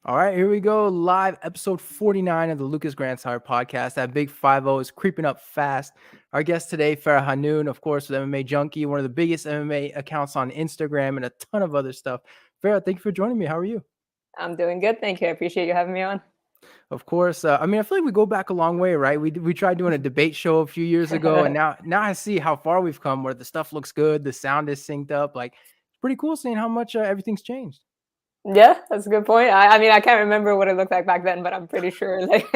All right, here we go. Live episode 49 of the Grandsire podcast. That big 5-0 is creeping up fast. Our guest today, Farah Hannoun, of course, with MMA Junkie, one of the biggest MMA accounts on Instagram and a ton of other stuff. Farah, thank you for joining me. How are you? I'm doing good, thank you. I appreciate you having me on. Of course. I feel like we go back a long way, right? We tried doing a debate show a few years ago, and now I see how far we've come. Where the stuff looks good, the sound is synced up. Like it's pretty cool seeing how much everything's changed. Yeah, that's a good point. I mean, I can't remember what it looked like back then, but I'm pretty sure, like,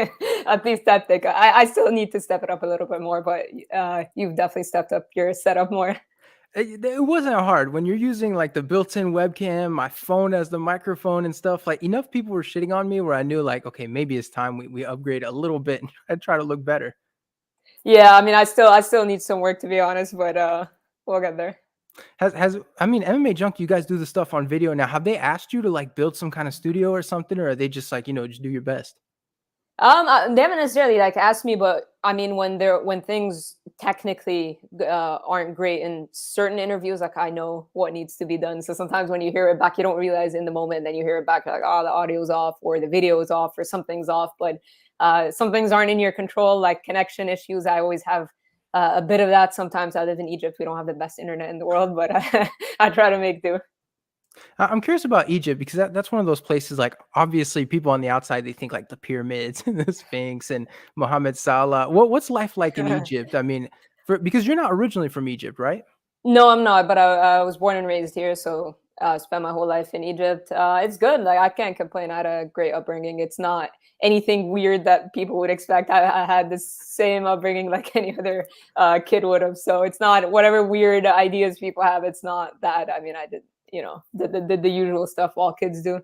at least that thick. I still need to step it up a little bit more, but you've definitely stepped up your setup more. It wasn't hard when you're using like the built-in webcam, my phone as the microphone and stuff. Like enough people were shitting on me where I knew like, okay, maybe it's time we upgrade a little bit and try to look better. Yeah, I mean, I still need some work to be honest, but we'll get there. MMA Junk, you guys do the stuff on video now. Have they asked you to like build some kind of studio or something, or are they just like just do your best? They haven't necessarily like asked me, but I mean, when things technically aren't great in certain interviews, like I know what needs to be done. So sometimes when you hear it back, you don't realize in the moment, and then you hear it back, like, oh, the audio's off, or the video is off, or something's off. But some things aren't in your control, like connection issues. I always have a bit of that. Sometimes I live in Egypt; we don't have the best internet in the world, but I try to make do. I'm curious about Egypt because that's one of those places. Like, obviously, people on the outside they think like the pyramids and the Sphinx and Mohammed Salah. What's life like in Egypt? I mean, because you're not originally from Egypt, right? No, I'm not, but I was born and raised here, so spent my whole life in Egypt. It's good. Like I can't complain. I had a great upbringing. It's not anything weird that people would expect. I had the same upbringing like any other kid would have. So it's not whatever weird ideas people have. It's not that. I mean, I did, the usual stuff all kids do.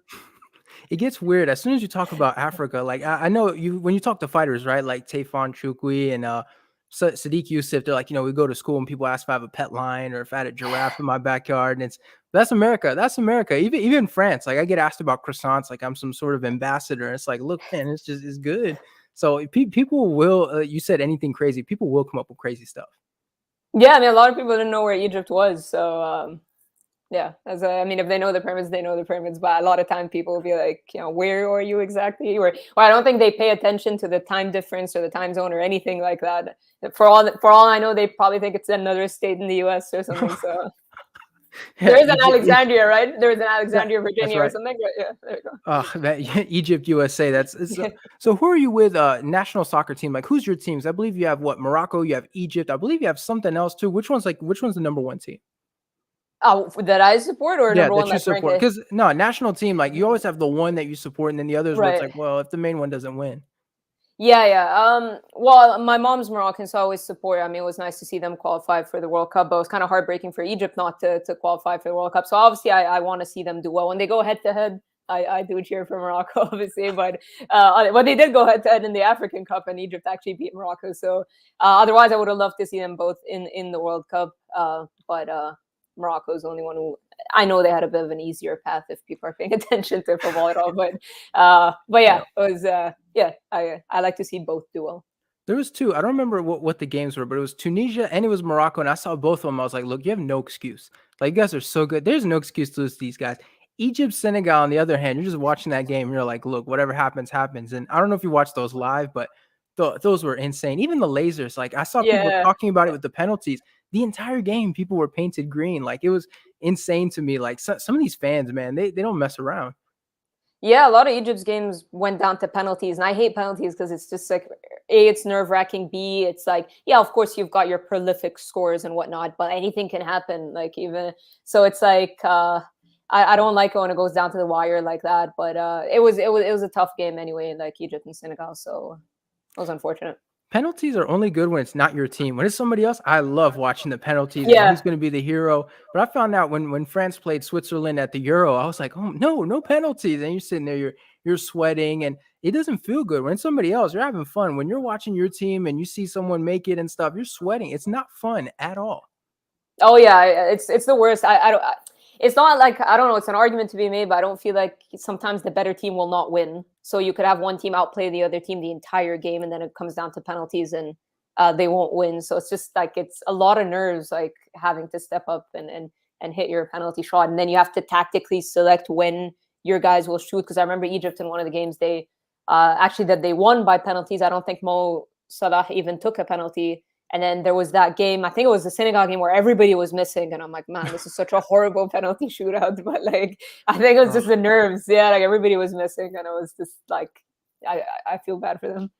It gets weird as soon as you talk about Africa. Like I know you when you talk to fighters, right? Like Tayfon Chukwi and Sadiq Yusuf. They're like, we go to school and people ask if I have a pet lion or if I had a giraffe in my backyard, and that's America. That's America. Even France. Like I get asked about croissants, like I'm some sort of ambassador. And it's like, look, man, it's good. So people will. You said anything crazy, people will come up with crazy stuff. Yeah, I mean, a lot of people didn't know where Egypt was, so yeah, I mean, if they know the pyramids, they know the pyramids. But a lot of time, people will be like, where are you exactly? Or I don't think they pay attention to the time difference or the time zone or anything like that. For all I know, they probably think it's another state in the U.S. or something. So Yeah, there is an Egypt, Alexandria, right? There is an yeah, Alexandria, that's Virginia, or right. something. Yeah, there you go. That Egypt, USA. So. Who are you with? National soccer team. Like, who's your teams? I believe you have what Morocco. You have Egypt. I believe you have something else too. Which one's the number one team? Oh, that I support, or Yeah, number one, that you like support. ranking. Because no national team. Like you always have the one that you support, and then the others where it's Right. like, well, if the main one doesn't win. Yeah, yeah. Well, my mom's Moroccan, so I always support. I mean, it was nice to see them qualify for the World Cup, but it was kind of heartbreaking for Egypt not to qualify for the World Cup. So obviously, I want to see them do well. When they go head to head, I do cheer for Morocco, obviously. But they did go head to head in the African Cup, and Egypt actually beat Morocco. So otherwise, I would have loved to see them both in the World Cup. But Morocco is the only one who I know they had a bit of an easier path if people are paying attention to football at all. But yeah, Yeah. it was yeah. I like to see both do well. There was two. I don't remember what the games were, but it was Tunisia and it was Morocco. And I saw both of them. I was like, look, you have no excuse. Like, you guys are so good. There's no excuse to lose to these guys. Egypt, Senegal, on the other hand, you're just watching that game. And you're like, look, whatever happens, happens. And I don't know if you watched those live, but those were insane. Even the lasers. Like, I saw people Yeah, talking about it with the penalties. The entire game, people were painted green. Like, it was insane to me. Like, some of these fans, man, they don't mess around. yeah. A lot of Egypt's games went down to penalties, and I hate penalties because it's just like a, it's nerve wracking. B, it's like yeah, of course you've got your prolific scores and whatnot, but anything can happen. Like even so, it's like I don't like it when it goes down to the wire like that. But it was a tough game anyway, like Egypt and Senegal. So it was unfortunate. Penalties are only good when it's not your team. When it's somebody else, I love watching the penalties and who's Yeah, going to be the hero. But I found out when France played Switzerland at the Euro, I was like, oh no penalties. And you're sitting there, you're sweating, and it doesn't feel good. When it's somebody else, you're having fun. When you're watching your team and you see someone make it and stuff, you're sweating. It's not fun at all. oh yeah, it's the worst. I don't. It's not like I don't know. It's an argument to be made, but I don't feel like sometimes the better team will not win. So you could have one team outplay the other team the entire game, and then it comes down to penalties, and they won't win. So it's just like it's a lot of nerves, like having to step up and hit your penalty shot, and then you have to tactically select when your guys will shoot. Because I remember Egypt in one of the games, they actually that they won by penalties. I don't think Mo Salah even took a penalty. And then there was that game, I think it was the Senegal game, where everybody was missing. And I'm like, man, this is such a horrible penalty shootout. But like, I think it was just the nerves. Yeah, like everybody was missing. And it was just like, I feel bad for them.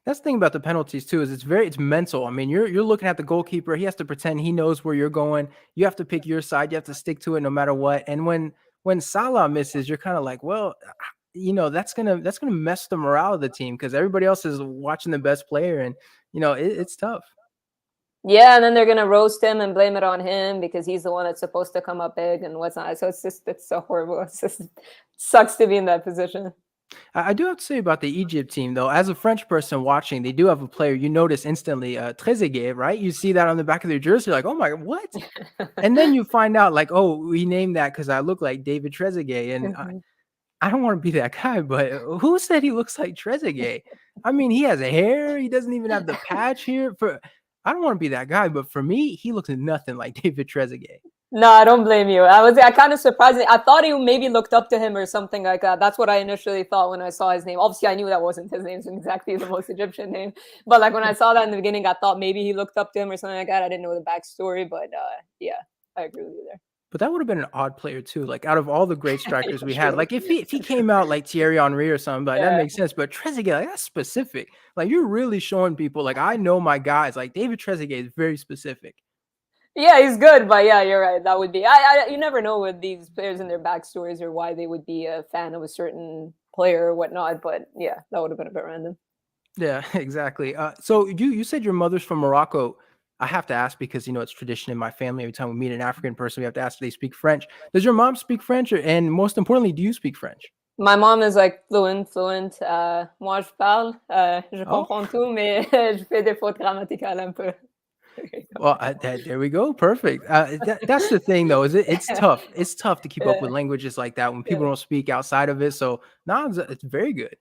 That's the thing about the penalties too, is it's mental. I mean, you're looking at the goalkeeper. He has to pretend he knows where you're going. You have to pick your side. You have to stick to it no matter what. And when Salah misses, you're kind of like, well, that's gonna mess the morale of the team because everybody else is watching the best player, and it's tough. Yeah, and then they're gonna roast him and blame it on him because he's the one that's supposed to come up big and what's not. So it's so horrible. It sucks to be in that position. I do have to say about the Egypt team, though, as a French person watching, they do have a player you notice instantly, Trezeguet, right? You see that on the back of their jersey, you're like, oh my, what? And then you find out, like, oh, we named that because I look like David Trezeguet, and I don't want to be that guy, but who said he looks like Trezeguet? I mean, he has a hair. He doesn't even have the patch here. I don't want to be that guy, but for me, he looks nothing like David Trezeguet. No, I don't blame you. I kind of surprised. I thought he maybe looked up to him or something like that. That's what I initially thought when I saw his name. Obviously, I knew that wasn't his name. It's exactly the most Egyptian name. But like when I saw that in the beginning, I thought maybe he looked up to him or something like that. I didn't know the backstory, but yeah, I agree with you there. But that would have been an odd player too. Like out of all the great strikers we had, like if he came out like Thierry Henry or something, like that makes sense. But Trezeguet, like, that's specific. Like you're really showing people, like I know my guys. Like David Trezeguet is very specific. Yeah, he's good, but yeah, you're right. That would be. You never know with these players and their backstories or why they would be a fan of a certain player or whatnot. But yeah, that would have been a bit random. Yeah, exactly. So you said your mother's from Morocco. I have to ask because it's tradition in my family. Every time we meet an African person, we have to ask if they speak French. Does your mom speak French, and most importantly, do you speak French? My mom is like fluent. Moi, je parle, je Oh, comprends tout, mais je fais des fautes grammaticales un peu. well, there we go. Perfect. That's the thing, though. It's tough. It's tough to keep up with languages like that when people don't speak outside of it. So now it's very good.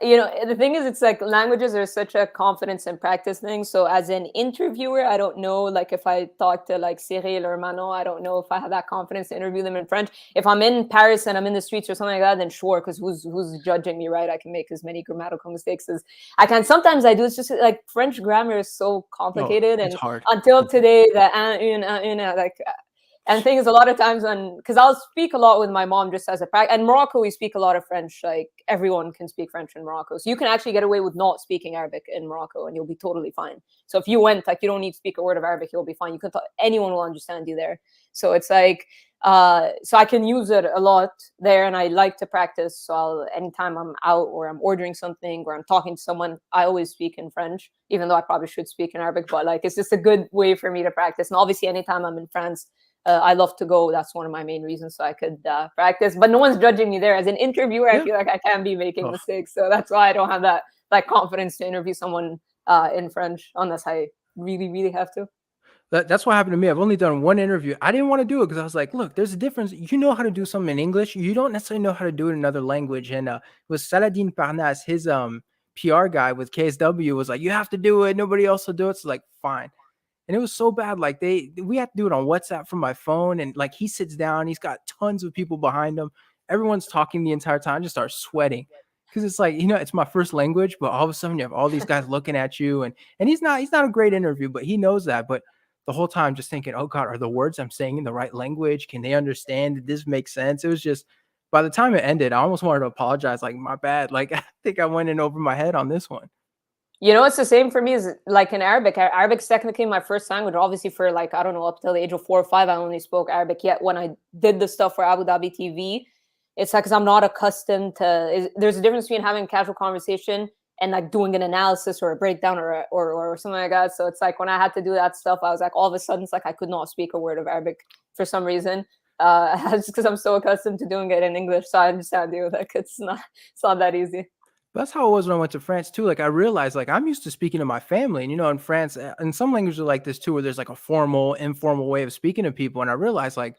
The thing is, it's like languages are such a confidence and practice thing. So as an interviewer, I don't know, like if I talk to like Cyril or Manon, I don't know if I have that confidence to interview them in French. If I'm in Paris and I'm in the streets or something like that, then sure, because who's judging me, right? I can make as many grammatical mistakes as I can. Sometimes I do. It's just like French grammar is so complicated, It's and hard. until today, like. And the thing is, a lot of times because I'll speak a lot with my mom just as a practice. And Morocco, we speak a lot of French. Like everyone can speak French in Morocco. So you can actually get away with not speaking Arabic in Morocco and you'll be totally fine. So if you went, like you don't need to speak a word of Arabic, you'll be fine. You can talk, anyone will understand you there. So it's like, so I can use it a lot there and I like to practice. So anytime I'm out or I'm ordering something or I'm talking to someone, I always speak in French, even though I probably should speak in Arabic, but like, it's just a good way for me to practice. And obviously anytime I'm in France, I love to go. That's one of my main reasons so I could practice. But no one's judging me there. As an interviewer, I feel like I can be making mistakes. So that's why I don't have that confidence to interview someone in French unless I really, really have to. That's what happened to me. I've only done one interview. I didn't want to do it because I was like, look, there's a difference. You know how to do something in English. You don't necessarily know how to do it in another language. And it was Saladin Parnas, his PR guy with KSW was like, you have to do it. Nobody else will do it. So like, fine. And it was so bad. Like we had to do it on WhatsApp from my phone. And like he sits down, he's got tons of people behind him. Everyone's talking the entire time. I just start sweating because it's like, it's my first language, but all of a sudden you have all these guys looking at you and he's not a great interview, but he knows that. But the whole time just thinking, oh God, are the words I'm saying in the right language? Can they understand? Did this make sense? It was just, by the time it ended, I almost wanted to apologize. Like, my bad. Like, I think I went in over my head on this one. It's the same for me as like in Arabic. Arabic's technically my first language. Obviously, for like, I don't know, up till the age of 4 or 5, I only spoke Arabic. Yet when I did the stuff for Abu Dhabi TV, it's like, because I'm not accustomed to, there's a difference between having a casual conversation and like doing an analysis or a breakdown or something like that. So it's like when I had to do that stuff, I was like, all of a sudden, it's like I could not speak a word of Arabic for some reason. Just because I'm so accustomed to doing it in English. So I understand you. Like it's not that easy. That's how it was when I went to France too. Like I realized, like I'm used to speaking to my family, and in France, and some languages are like this too, where there's like a formal, informal way of speaking to people. And I realized, like,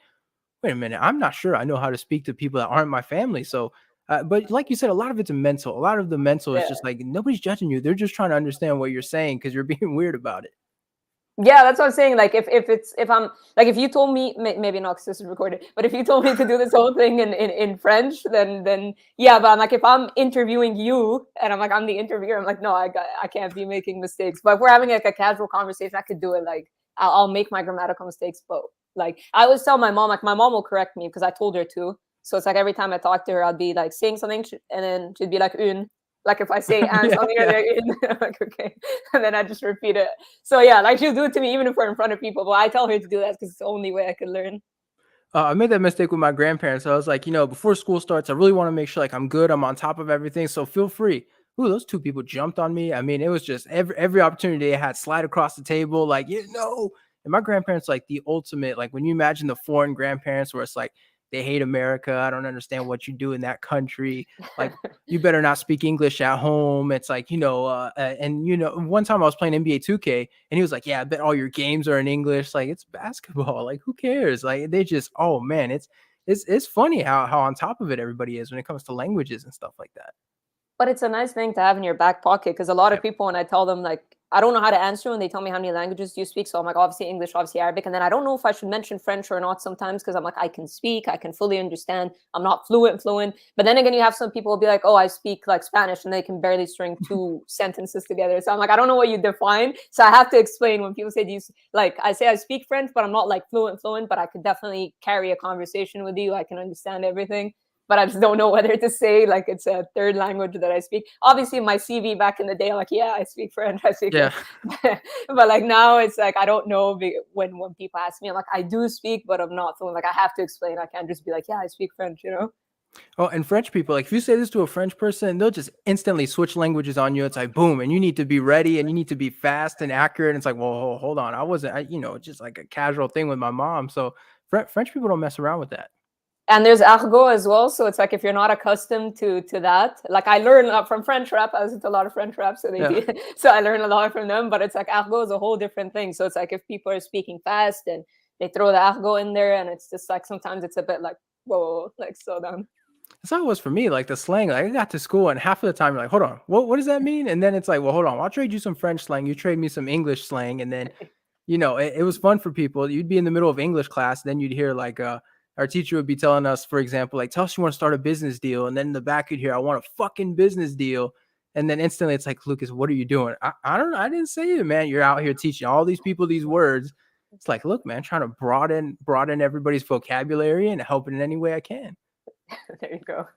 wait a minute, I'm not sure I know how to speak to people that aren't my family. So, but like you said, a lot of it's mental. A lot of the mental is just like nobody's judging you; they're just trying to understand what you're saying because you're being weird about it. Yeah, that's what I'm saying. Like if I'm like, if you told me, maybe not because this is recorded, but if you told me to do this whole thing in French, then yeah. But I'm like, if I'm interviewing you and I'm like, I'm the interviewer, I'm like, no, I can't be making mistakes. But if we're having like a casual conversation, I could do it. Like I'll make my grammatical mistakes, but like I always tell my mom, like my mom will correct me because I told her to. So it's like every time I talk to her, I'd be like saying something, and then she'd be like une. Like if I say and Yeah, something, I'd yeah. be like, une. I'm like, okay, and then I just repeat it. So yeah, like she'll do it to me even if we're in front of people. But I tell her to do that because it's the only way I could learn. I made that mistake with my grandparents. I was like, before school starts, I really want to make sure like I'm good, I'm on top of everything. So feel free. Ooh, those two people jumped on me. I mean, it was just every opportunity they had, slide across the table, like, And my grandparents, like the ultimate, like when you imagine the foreign grandparents where it's like they hate America. I don't understand what you do in that country. Like, you better not speak English at home. It's like, one time I was playing NBA 2K and he was like, yeah, I bet all your games are in English. Like, it's basketball. Like, who cares? Like, they just, oh man, it's funny how on top of it everybody is when it comes to languages and stuff like that. But it's a nice thing to have in your back pocket because a lot of Yep. people, when I tell them like I don't know how to answer when they tell me how many languages do you speak, so I'm like obviously English, obviously Arabic, and then I don't know if I should mention French or not sometimes because I'm like I can speak, I can fully understand, I'm not fluent, but then again you have some people who be like, oh, I speak like Spanish, and they can barely string two sentences together. So I'm like I don't know what you define, so I have to explain when people say do you like I say I speak French, but I'm not like fluent, but I could definitely carry a conversation with you, I can understand everything, but I just don't know whether to say like it's a third language that I speak. Obviously, my CV back in the day, I'm like, yeah, I speak French, I speak Yeah. French. But like now, it's like I don't know when people ask me, I'm like, I do speak, but I'm not fluent. Like I have to explain. I can't just be like, yeah, I speak French, you know? Oh, and French people, like if you say this to a French person, they'll just instantly switch languages on you. It's like boom, and you need to be ready and you need to be fast and accurate. And it's like, well, hold on, I wasn't, just like a casual thing with my mom. So French people don't mess around with that. And there's argot as well, so it's like if you're not accustomed to that, like I learned from French rap. I listen to a lot of French rap, so they Yeah. do, so I learned a lot from them. But it's like argot is a whole different thing. So it's like if people are speaking fast and they throw the argot in there, and it's just like sometimes it's a bit like whoa, like slow down. That's how it was for me. Like the slang, like I got to school and half of the time you're like, hold on, what does that mean? And then it's like, well, hold on, I'll trade you some French slang. You trade me some English slang. And then, it was fun for people. You'd be in the middle of English class, then you'd hear like our teacher would be telling us, for example, like, tell us you want to start a business deal. And then in the back you'd hear, I want a fucking business deal. And then instantly it's like, Lucas, what are you doing? I don't know. I didn't say it, man. You're out here teaching all these people these words. It's like, look, man, trying to broaden everybody's vocabulary and help in any way I can. There you go.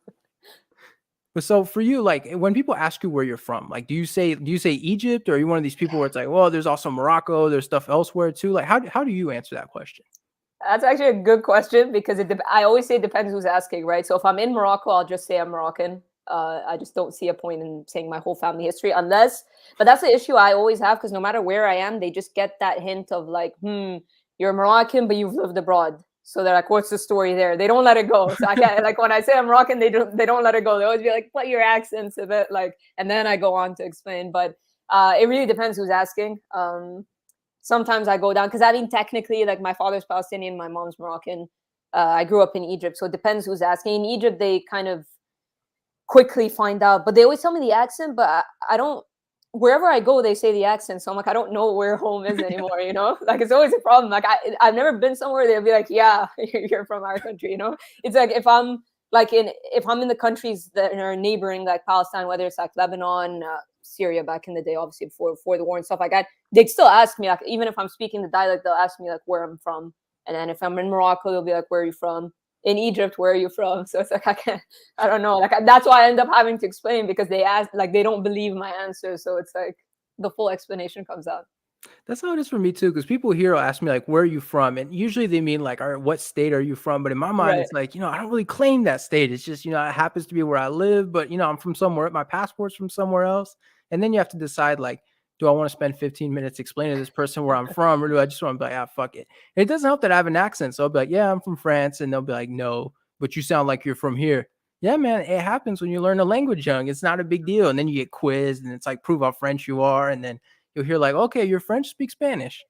But so for you, like when people ask you where you're from, like do you say Egypt, or are you one of these people where it's like, well, there's also Morocco, there's stuff elsewhere too? Like how do you answer that question? That's actually a good question because I always say it depends who's asking, right? So if I'm in Morocco, I'll just say I'm Moroccan. I just don't see a point in saying my whole family history but that's the issue I always have because no matter where I am, they just get that hint of like, you're Moroccan, but you've lived abroad. So they're like, what's the story there? They don't let it go. So I can't, like when I say I'm Moroccan, they don't let it go. They always be like, but your accent's a bit like, and then I go on to explain. But it really depends who's asking. Sometimes I go down because I mean technically like my father's Palestinian, my mom's Moroccan. I grew up in Egypt, so it depends who's asking. In Egypt, they kind of quickly find out, but they always tell me the accent. But I don't. Wherever I go, they say the accent, so I'm like I don't know where home is anymore. You know, like it's always a problem. Like I've never been somewhere they'll be like, yeah, you're from our country. You know, it's like if I'm in the countries that are neighboring like Palestine, whether it's like Lebanon, Syria back in the day, obviously before the war and stuff like that, they'd still ask me like even if I'm speaking the dialect, they'll ask me like where I'm from, and then if I'm in Morocco, they'll be like, where are you from? In Egypt, where are you from? So it's like I don't know. Like that's why I end up having to explain because they ask like they don't believe my answer, so it's like the full explanation comes out. That's how it is for me too, because people here will ask me like, "Where are you from?" And usually they mean like, "All right, what state are you from?" But in my mind, Right. it's like, I don't really claim that state. It's just, it happens to be where I live, but I'm from somewhere. My passport's from somewhere else, and then you have to decide like, do I want to spend 15 minutes explaining to this person where I'm from, or do I just want to be like, ah, fuck it? And it doesn't help that I have an accent, so I'll be like, yeah, I'm from France, and they'll be like, no, but you sound like you're from here. Yeah, man, it happens when you learn a language young. It's not a big deal, and then you get quizzed, and it's like prove how French you are, and then you'll hear like, okay, you're French, speak Spanish.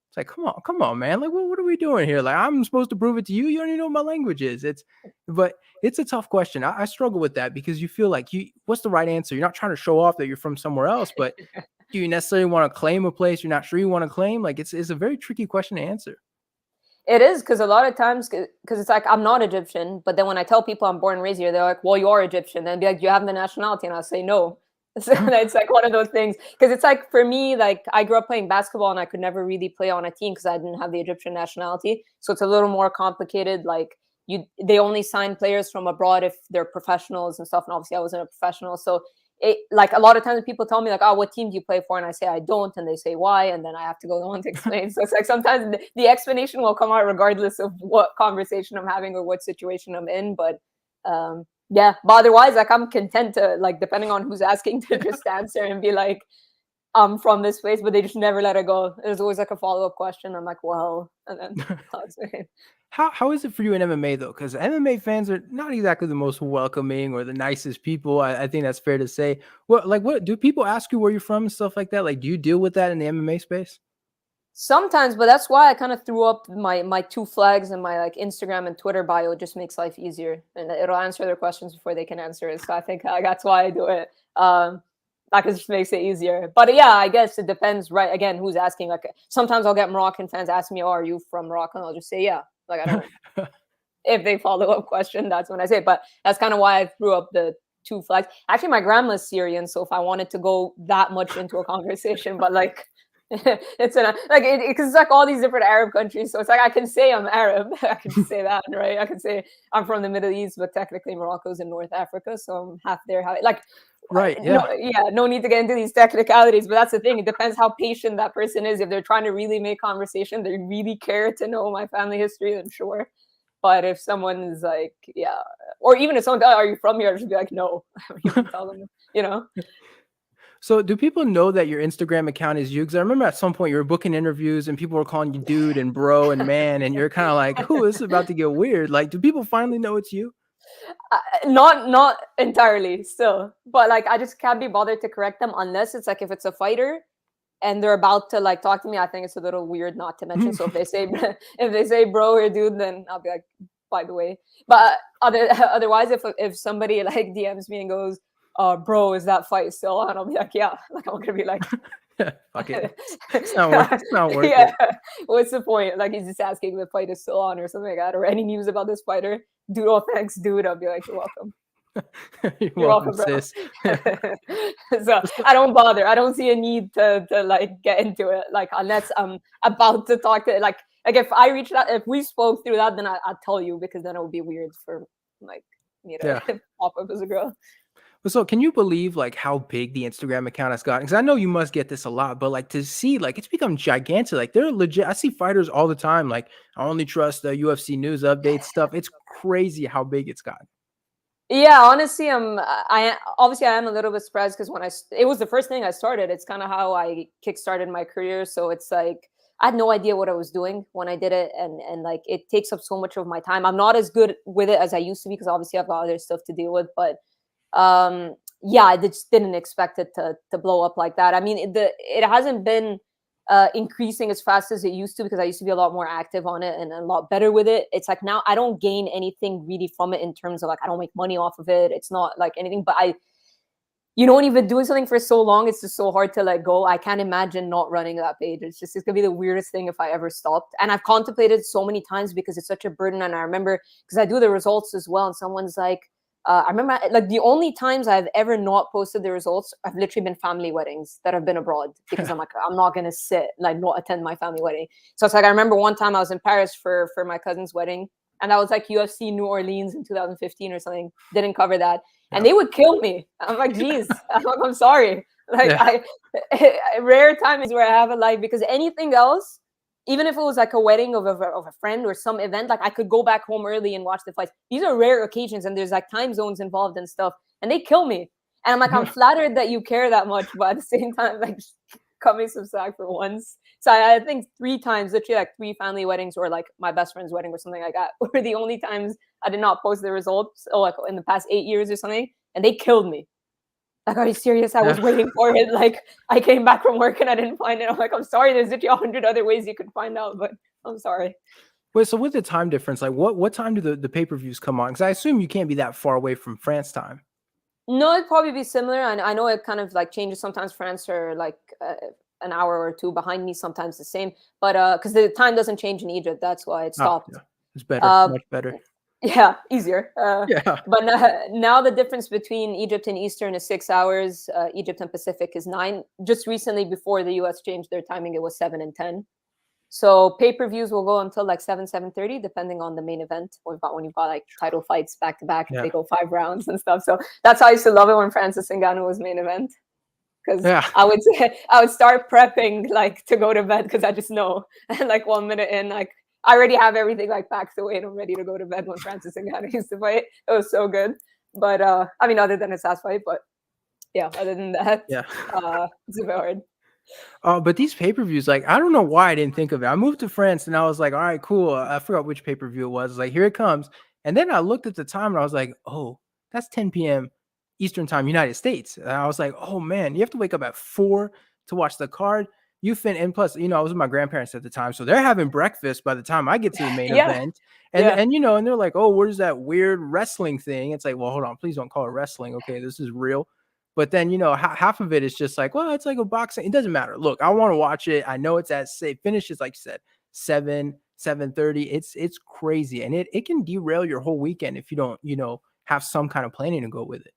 It's like, come on, man. Like, what are we doing here? Like, I'm supposed to prove it to you. You don't even know what my language is. But it's a tough question. I struggle with that because you feel like what's the right answer? You're not trying to show off that you're from somewhere else, but Do you necessarily want to claim a place you're not sure you want to claim? Like it's a very tricky question to answer. It is, because a lot of times, because it's like I'm not Egyptian, but then when I tell people I'm born and raised here, they're like, "Well, you are Egyptian." Then be like, "Do you have the nationality?" And I'll say no. So it's like one of those things, because it's like for me, like I grew up playing basketball and I could never really play on a team because I didn't have the Egyptian nationality. So it's a little more complicated. Like they only sign players from abroad if they're professionals and stuff. And obviously, I wasn't a professional, so it, like a lot of times people tell me like, "Oh, what team do you play for?" And I say I don't, and they say why, and then I have to go on to explain. So it's like sometimes the explanation will come out regardless of what conversation I'm having or what situation I'm in. But yeah, but otherwise, like I'm content to, like, depending on who's asking, to just answer and be like, I'm from this place, but they just never let it go. There's always like a follow-up question. I'm like, well, and then I'll say, How is it for you in MMA though? Because MMA fans are not exactly the most welcoming or the nicest people. I think that's fair to say. What do people ask you where you're from and stuff like that? Like, do you deal with that in the MMA space? sometimes, but that's why I kind of threw up my two flags in my like Instagram and Twitter bio. It just makes life easier, and it'll answer their questions before they can answer it. So I think that's why I do it. Like it just makes it easier. But yeah, I guess it depends, right? Again, who's asking? Like sometimes I'll get Moroccan fans ask me, "Oh, are you from Morocco?" And I'll just say, "Yeah." Like I don't. If they follow up question, that's when I say it. But that's kind of why I threw up the two flags. Actually, my grandma's Syrian, so if I wanted to go that much into a conversation, but like it's an like because it's like all these different Arab countries, so it's like I can say I'm Arab, I can say that, right? I can say I'm from the Middle East, but technically Morocco's in North Africa, so I'm half there. Like, Right. no, Yeah. yeah, no need to get into these technicalities, but that's the thing. It depends how patient that person is. If they're trying to really make conversation, they really care to know my family history, then sure. But if someone's like, yeah, or even if someone, "Oh, are you from here?" I just be like, no. I don't even tell them, you know. So do people know that your Instagram account is you? Because I remember at some point you were booking interviews and people were calling you dude and bro and man, and you're kind of like, "Ooh, this is about to get weird." Like, do people finally know it's you? Not entirely still, but like I just can't be bothered to correct them unless it's like if it's a fighter and they're about to like talk to me. I think it's a little weird not to mention. So if they say if they say bro or dude, then I'll be like, by the way. But otherwise, if somebody like DMs me and goes, bro, is that fight still on?" I'll be like, yeah. Like I'm gonna be like, Fuck it. It's not worth. It's not worth yeah. it. What's the point? Like he's just asking if the fight is still on or something like that, or any news about this fighter. Dude, oh thanks, dude. I'll be like, you're welcome. You're You're welcome, welcome, bro. sis. So I don't bother. I don't see a need to like get into it. Like unless I'm about to talk to like if I reached out, if we spoke through that, then I'd tell you, because then it would be weird for like me to Yeah. pop up as a girl. So can you believe like how big the Instagram account has gotten? Because I know you must get this a lot, but like to see like it's become gigantic. Like they're legit. I see fighters all the time. Like I only trust the UFC news updates stuff. It's crazy how big it's gotten. Yeah, honestly, I obviously I am a little bit surprised because it was the first thing I started. It's kind of how I kickstarted my career. So it's like I had no idea what I was doing when I did it, and like it takes up so much of my time. I'm not as good with it as I used to be because obviously I've got other stuff to deal with. But yeah, I just didn't expect it to blow up like that. I mean, it hasn't been increasing as fast as it used to, because I used to be a lot more active on it and a lot better with it. It's like now I don't gain anything really from it in terms of like I don't make money off of it. It's not like anything, but when you've been doing something for so long, it's just so hard to let go. I can't imagine not running that page. It's gonna be the weirdest thing if I ever stopped. And I've contemplated so many times because it's such a burden. And I remember because I do the results as well, and someone's like, I remember like the only times I've ever not posted the results have literally been family weddings that have been abroad, because I'm like, I'm not going to sit, like not attend my family wedding. So it's like, I remember one time I was in Paris for my cousin's wedding, and that was like UFC New Orleans in 2015 or something. Didn't cover that. Yeah. And they would kill me. I'm like, geez, I'm sorry. Like Yeah. rare times where I have a life, because anything else, even if it was like a wedding of a friend or some event, like I could go back home early and watch the fights. These are rare occasions, and there's like time zones involved and stuff, and they kill me. And I'm like, I'm flattered that you care that much, but at the same time, like, cut me some slack for once. So I think 3 times, literally like 3 family weddings or like my best friend's wedding or something like that, were the only times I did not post the results, or like in the past 8 years or something, and they killed me. Like, are you serious? I was waiting for it. Like, I came back from work and I didn't find it. I'm like, I'm sorry. There's literally 100 other ways you could find out, but I'm sorry. Wait, so with the time difference, like what time do the pay-per-views come on? Because I assume you can't be that far away from France time. No, it'd probably be similar. I know it kind of like changes. Sometimes France are like an hour or two behind me. Sometimes the same, but because the time doesn't change in Egypt, that's why it Oh, stopped. yeah. It's better, Uh, much better. yeah, easier. Yeah. But now the difference between Egypt and Eastern is 6 hours. Egypt and Pacific is 9. Just recently, before the U.S. changed their timing, it was 7 and 10. So pay-per-views will go until like 7:30, depending on the main event. When you've got like title fights back to back, if Yeah. they go 5 rounds and stuff. So that's how I used to love it when Francis Ngannou was main event, because Yeah. I would start prepping like to go to bed, because I just know, and like 1 minute in, like I already have everything like packed away and I'm ready to go to bed when Francis Ngannou used to fight. It was so good. But I mean, other than his last fight, but yeah, other than that, Yeah. it's a bit hard. But these pay-per-views, like, I don't know why I didn't think of it. I moved to France and I was like, all right, cool. I forgot which pay-per-view it was. Like, here it comes. And then I looked at the time and I was like, oh, that's 10 p.m. Eastern time, United States. And I was like, oh man, you have to wake up at 4 to watch the card. And plus, I was with my grandparents at the time. So they're having breakfast by the time I get to the main Yeah, event. And yeah. and and they're like, oh, where's that weird wrestling thing? It's like, well, hold on, please don't call it wrestling. Okay, this is real. But then, half of it is just like, well, it's like a boxing. It doesn't matter. Look, I want to watch it. I know it's at say finishes, like you said, 7:30. It's crazy. And it can derail your whole weekend if you don't, have some kind of planning to go with it.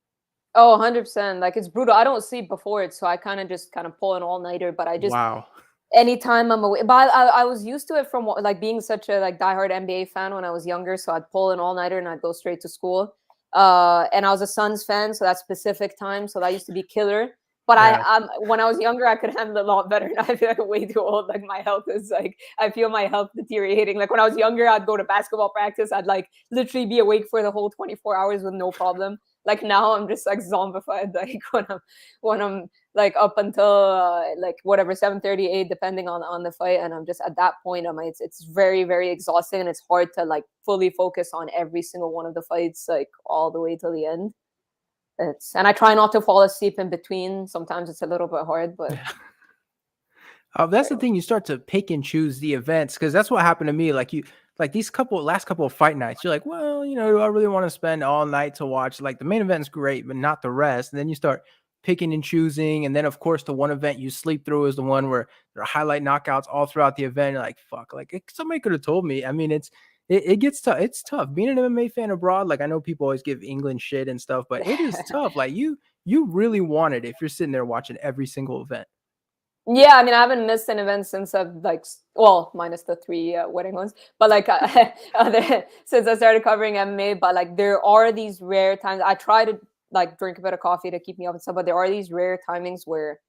Oh, 100%. Like it's brutal. I don't sleep before it, so I kind of pull an all-nighter, but I just Wow. anytime I'm away, but I was used to it from like being such a like diehard NBA fan when I was younger. So I'd pull an all-nighter and I'd go straight to school. And I was a Suns fan, so that specific time, so that used to be killer. But Yeah. when I was younger, I could handle it a lot better. Now I feel like I'm way too old. Like my health is like I feel my health deteriorating. Like when I was younger, I'd go to basketball practice. I'd like literally be awake for the whole 24 hours with no problem. Like now, I'm just like zombified. Like when I'm like up until like whatever 7:38, depending on the fight, and I'm just at that point it's very very exhausting, and it's hard to like fully focus on every single one of the fights like all the way till the end. And I try not to fall asleep in between. Sometimes it's a little bit hard, but Yeah. That's the thing. You start to pick and choose the events because that's what happened to me. Like these last couple of fight nights, you're like, well, do I really want to spend all night to watch? Like the main event's great, but not the rest. And then you start picking and choosing. And then, of course, the one event you sleep through is the one where there are highlight knockouts all throughout the event. You're like, fuck, like somebody could have told me. I mean, it gets tough. It's tough being an MMA fan abroad. Like I know people always give England shit and stuff, but it is tough. Like you really want it if you're sitting there watching every single event. yeah, I mean, I haven't missed an event since I've like, well, minus the 3 wedding ones, but like since I started covering MMA. But like, there are these rare times. I try to like drink a bit of coffee to keep me up and stuff, but there are these rare timings where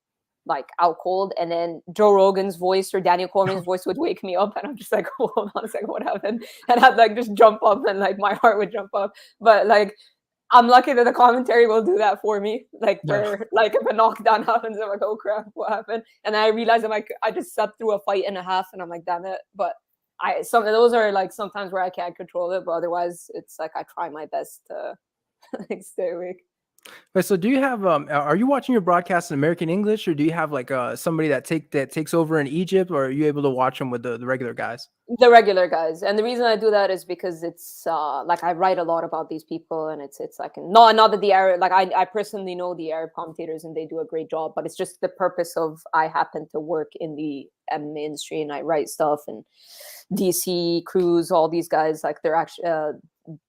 like out cold, and then Joe Rogan's voice or Daniel Cormier's voice would wake me up, and I'm just like, hold on a second, what happened? And I'd like just jump up, and like my heart would jump up. But like I'm lucky that the commentary will do that for me. Like Yeah. where like if a knockdown happens, I'm like, oh crap, what happened? And I realize I just sat through a fight and a half, and I'm like, damn it. But some of those are like sometimes where I can't control it, but otherwise it's like I try my best to like stay awake. But so do you have are you watching your broadcast in American English or do you have like somebody that takes over in Egypt or are you able to watch them with the regular guys? The regular guys, and the reason I do that is because it's like I write a lot about these people, and it's like not that the Arab, like I personally know the Arab commentators and they do a great job, but it's just the purpose of I happen to work in the MMA industry and I write stuff, and DC Cruz, all these guys, like they're actually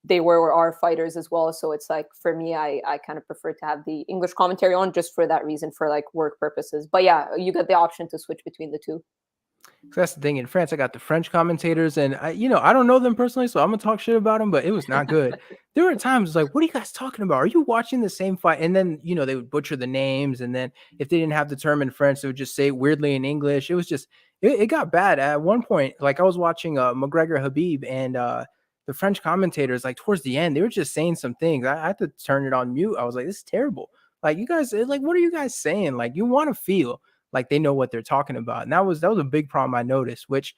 they were our fighters as well. So it's like for me, I kind of prefer to have the English commentary on just for that reason, for like work purposes. But yeah, you get the option to switch between the two. So that's the thing. In France, I got the French commentators, and I don't know them personally, so I'm gonna talk shit about them. But it was not good. There were times like, "What are you guys talking about? Are you watching the same fight?" And then they would butcher the names, and then if they didn't have the term in French, they would just say it weirdly in English. It was just it got bad at one point. Like I was watching McGregor Habib, and the French commentators, like towards the end, they were just saying some things. I had to turn it on mute. I was like, "This is terrible." Like you guys, like, what are you guys saying? Like you want to feel like they know what they're talking about. And that was a big problem I noticed, which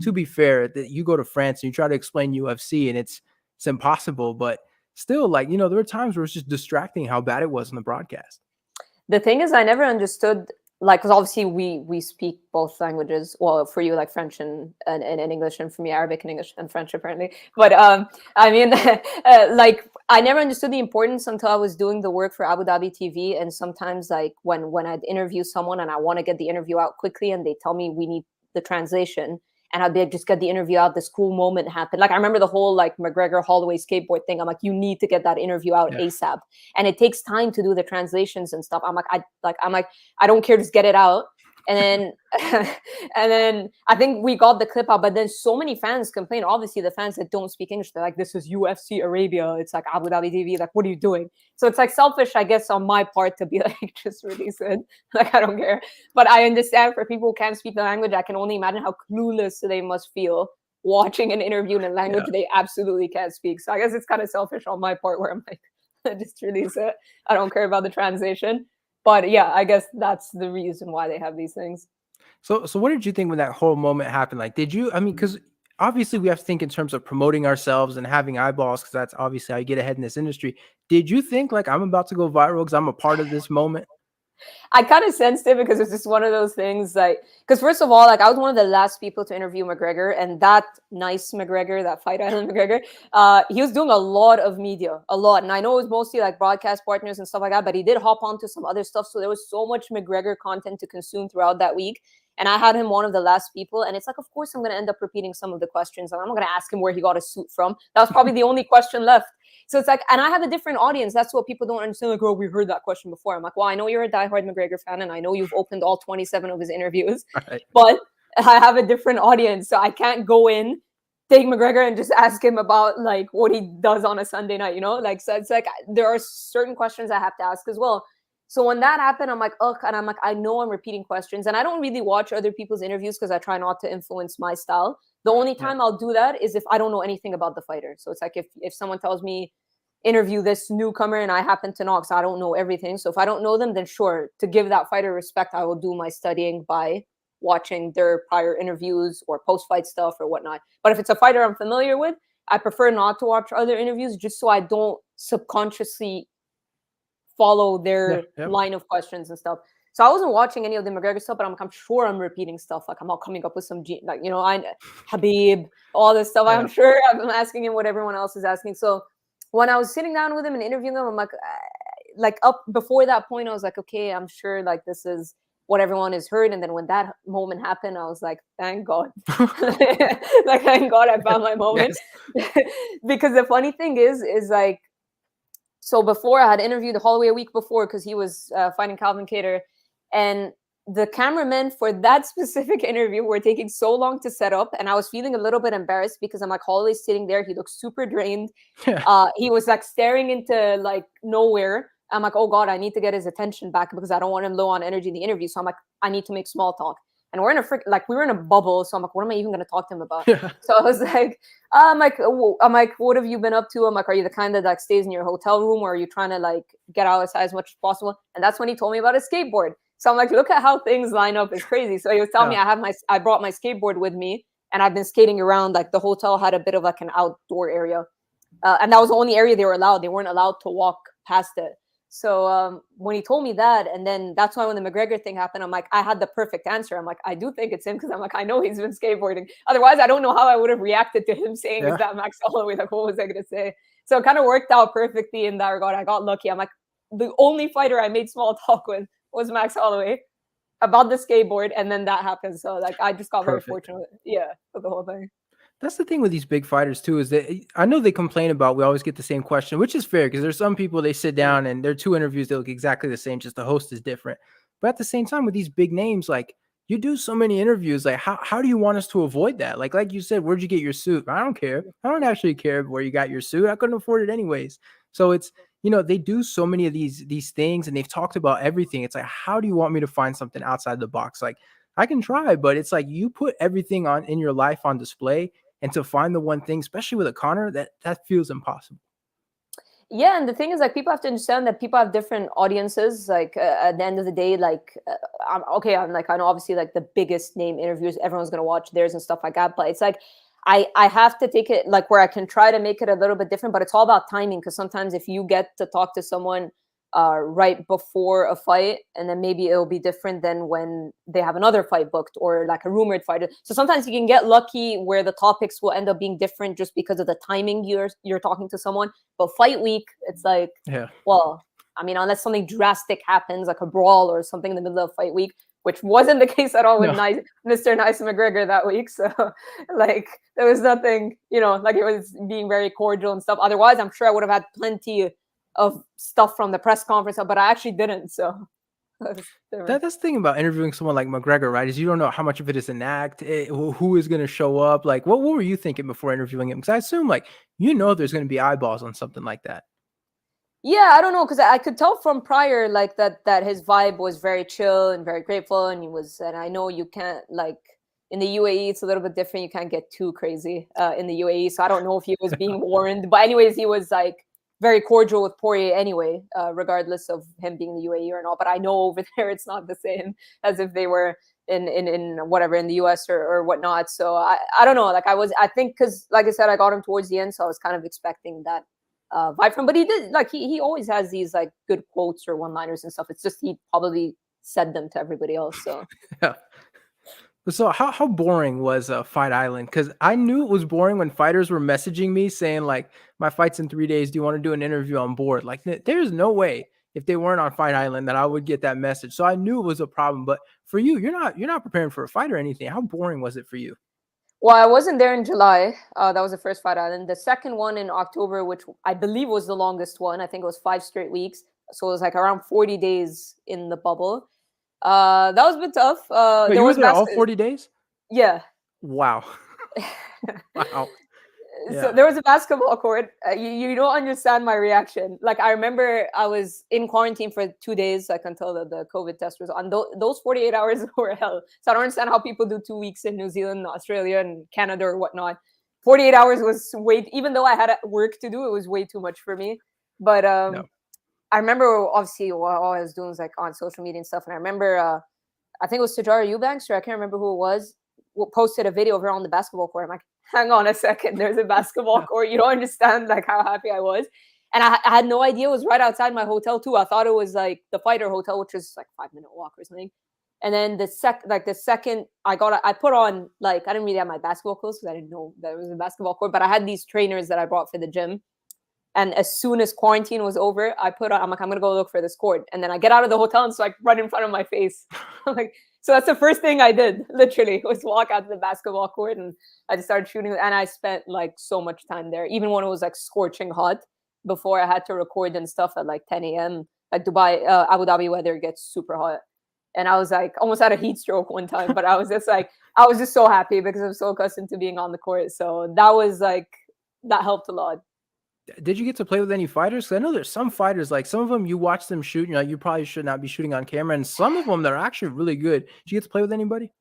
to be fair, that you go to France and you try to explain UFC and it's impossible, but still like, there were times where it's just distracting how bad it was on the broadcast. The thing is, I never understood like, because obviously we speak both languages. Well, for you, like French and English, and for me, Arabic and English and French apparently. But I mean, like I never understood the importance until I was doing the work for Abu Dhabi TV. And sometimes, like when I'd interview someone and I want to get the interview out quickly, and they tell me we need the translation, and I'd be like, just get the interview out. This cool moment happened. Like I remember the whole like McGregor Holloway skateboard thing. I'm like, you need to get that interview out Yeah. ASAP, and it takes time to do the translations and stuff. I'm like, I don't care, just get it out. And then and then I think we got the clip out, but then so many fans complain. Obviously, the fans that don't speak English, they're like, this is UFC Arabia. It's like Abu Dhabi TV. Like, what are you doing? So it's like selfish, I guess, on my part to be like, just release it. Like, I don't care. But I understand for people who can't speak the language, I can only imagine how clueless they must feel watching an interview in a language they absolutely can't speak. So I guess it's kind of selfish on my part where I'm like, just release it. I don't care about the translation. But yeah, I guess that's the reason why they have these things. So what did you think when that whole moment happened? Like, did you? I mean, because obviously we have to think in terms of promoting ourselves and having eyeballs, because that's obviously how you get ahead in this industry. Did you think like I'm about to go viral because I'm a part of this moment? I kind of sensed it because it's just one of those things, like, because first of all, like I was one of the last people to interview McGregor, and that nice McGregor, that Fight Island McGregor, he was doing a lot of media, a lot. And I know it was mostly like broadcast partners and stuff like that, but he did hop onto some other stuff. So there was so much McGregor content to consume throughout that week. And I had him one of the last people. And it's like, of course, I'm going to end up repeating some of the questions. And I'm not going to ask him where he got a suit from. That was probably the only question left. So it's like, and I have a different audience. That's what people don't understand. Like, oh, we heard that question before. I'm like, well, I know you're a diehard McGregor fan, and I know you've opened all 27 of his interviews, Right. but I have a different audience. So I can't go in, take McGregor, and just ask him about like what he does on a Sunday night, you know? Like, so it's like there are certain questions I have to ask as well. So when that happened, I'm like, ugh, and I'm like, I know I'm repeating questions, and I don't really watch other people's interviews because I try not to influence my style. The only time I'll do that is if I don't know anything about the fighter. So it's like if someone tells me interview this newcomer and I happen to know, because I don't know everything. So if I don't know them, then sure, to give that fighter respect, I will do my studying by watching their prior interviews or post-fight stuff or whatnot. But if it's a fighter I'm familiar with, I prefer not to watch other interviews just so I don't subconsciously follow their line of questions and stuff. So I wasn't watching any of the McGregor stuff, but I'm sure I'm repeating stuff. Like I'm not coming up with some, like, you know, Habib, all this stuff. I'm sure I'm asking him what everyone else is asking. So when I was sitting down with him and interviewing him, I'm like up before that point, I was like, okay, I'm sure like this is what everyone has heard. And then when that moment happened, I was like, thank God. Like, thank God I found my moment. Because the funny thing is like, so before I had interviewed Holloway a week before because he was fighting Calvin Kattar, and the cameramen for that specific interview were taking so long to set up, and I was feeling a little bit embarrassed because I'm like, Holloway's sitting there, he looks super drained. He was like staring into like nowhere. I'm like, oh God, I need to get his attention back because I don't want him low on energy in the interview. So I'm like, I need to make small talk. And we're in we were in a bubble. So I'm like, what am I even going to talk to him about? So I was like, I'm like, what have you been up to? I'm like, are you the kind that like stays in your hotel room, or are you trying to like get outside as much as possible? And that's when he told me about his skateboard. So I'm like, look at how things line up. It's crazy. So he was telling me I brought my skateboard with me, and I've been skating around. Like the hotel had a bit of like an outdoor area. And that was the only area they were allowed. They weren't allowed to walk past it. So when he told me that, and then that's why when the McGregor thing happened, I'm like, I had the perfect answer. I'm like, I do think it's him because I'm like, I know he's been skateboarding. Otherwise, I don't know how I would have reacted to him saying, is that Max Holloway? Like, what was I going to say? So it kind of worked out perfectly in that regard. I got lucky. I'm like, the only fighter I made small talk with was Max Holloway about the skateboard. And then that happened. So like, I just got very fortunate. Yeah, for the whole thing. That's the thing with these big fighters too, is that I know they complain about, we always get the same question, which is fair because there's some people, they sit down and their 2 interviews, they look exactly the same, just the host is different. But at the same time, with these big names, like you do so many interviews, like how do you want us to avoid that? Like you said, where'd you get your suit? I don't care. I don't actually care where you got your suit. I couldn't afford it anyways. So it's, you know, they do so many of these things, and they've talked about everything. It's like, how do you want me to find something outside the box? Like I can try, but it's like you put everything on in your life on display. And to find the one thing, especially with a Connor, that feels impossible. Yeah, and the thing is, like, people have to understand that people have different audiences. Like, at the end of the day, like, I'm like, I know obviously, like, the biggest name interviews, everyone's gonna watch theirs and stuff like that. But it's like, I have to take it like where I can try to make it a little bit different, but it's all about timing. Because sometimes if you get to talk to someone right before a fight, and then maybe it'll be different than when they have another fight booked or like a rumored fight. So sometimes you can get lucky where the topics will end up being different just because of the timing you're talking to someone. But fight week, it's like, Yeah. well, I mean, unless something drastic happens, like a brawl or something in the middle of fight week, which wasn't the case at all with No. Mr. Nice McGregor that week. So, like, there was nothing, like it was being very cordial and stuff. Otherwise, I'm sure I would have had plenty of stuff from the press conference, but I actually didn't. So that's the thing about interviewing someone like McGregor, right? Is you don't know how much of it is an act, who is going to show up. Like, what were you thinking before interviewing him? Because I assume, like, there's going to be eyeballs on something like that. Yeah, I don't know, because I could tell from prior, like that his vibe was very chill and very grateful, and and I know you can't, like, in the UAE, it's a little bit different. You can't get too crazy in the UAE, so I don't know if he was being warned. But anyways, he was like very cordial with Poirier anyway, regardless of him being in the UAE or not. But I know over there it's not the same as if they were in whatever, in the US or whatnot. So I don't know. Like I think because, like I said, I got him towards the end, so I was kind of expecting that vibe from. But he did, like, he always has these like good quotes or one-liners and stuff. It's just he probably said them to everybody else. So yeah. So how boring was Fight Island? Because I knew it was boring when fighters were messaging me saying, like, my fight's in 3 days. Do you want to do an interview on board? Like, there's no way if they weren't on Fight Island that I would get that message. So I knew it was a problem. But for you, you're not preparing for a fight or anything. How boring was it for you? Well, I wasn't there in July. That was the first Fight Island. The second one in October, which I believe was the longest one. I think it was 5 straight weeks. So it was like around 40 days in the bubble. That was a bit tough. Wait, you were there all 40 days? Yeah. Wow. Wow. So Yeah. there was a basketball court. You don't understand my reaction. Like, I remember I was in quarantine for 2 days, like until the COVID test was on. Those 48 hours were hell. So I don't understand how people do 2 weeks in New Zealand, Australia, and Canada or whatnot. 48 hours was even though I had work to do, it was way too much for me. But No. I remember, obviously, all I was doing was like on social media and stuff. And I remember, I think it was Tajara Eubanks, or I can't remember who it was, posted a video of her on the basketball court. I'm like, hang on a second, there's a basketball court. You don't understand like how happy I was. And I had no idea it was right outside my hotel too. I thought it was like the Fighter Hotel, which is like 5-minute walk or something. And then the second I put on, like, I didn't really have my basketball clothes because I didn't know that it was a basketball court, but I had these trainers that I brought for the gym. And as soon as quarantine was over, I'm like, I'm gonna go look for this court. And then I get out of the hotel and it's like right in front of my face. I'm like, so that's the first thing I did, literally, was walk out to the basketball court, and I just started shooting. And I spent like so much time there, even when it was like scorching hot before I had to record and stuff at like 10 a.m. Like Dubai, Abu Dhabi weather gets super hot. And I was like, almost had a heat stroke one time, but I was just so happy because I'm so accustomed to being on the court. So that helped a lot. Did you get to play with any fighters? 'Cause I know there's some fighters, like some of them you watch them shoot, you probably should not be shooting on camera, and some of them that are actually really good. Did you get to play with anybody?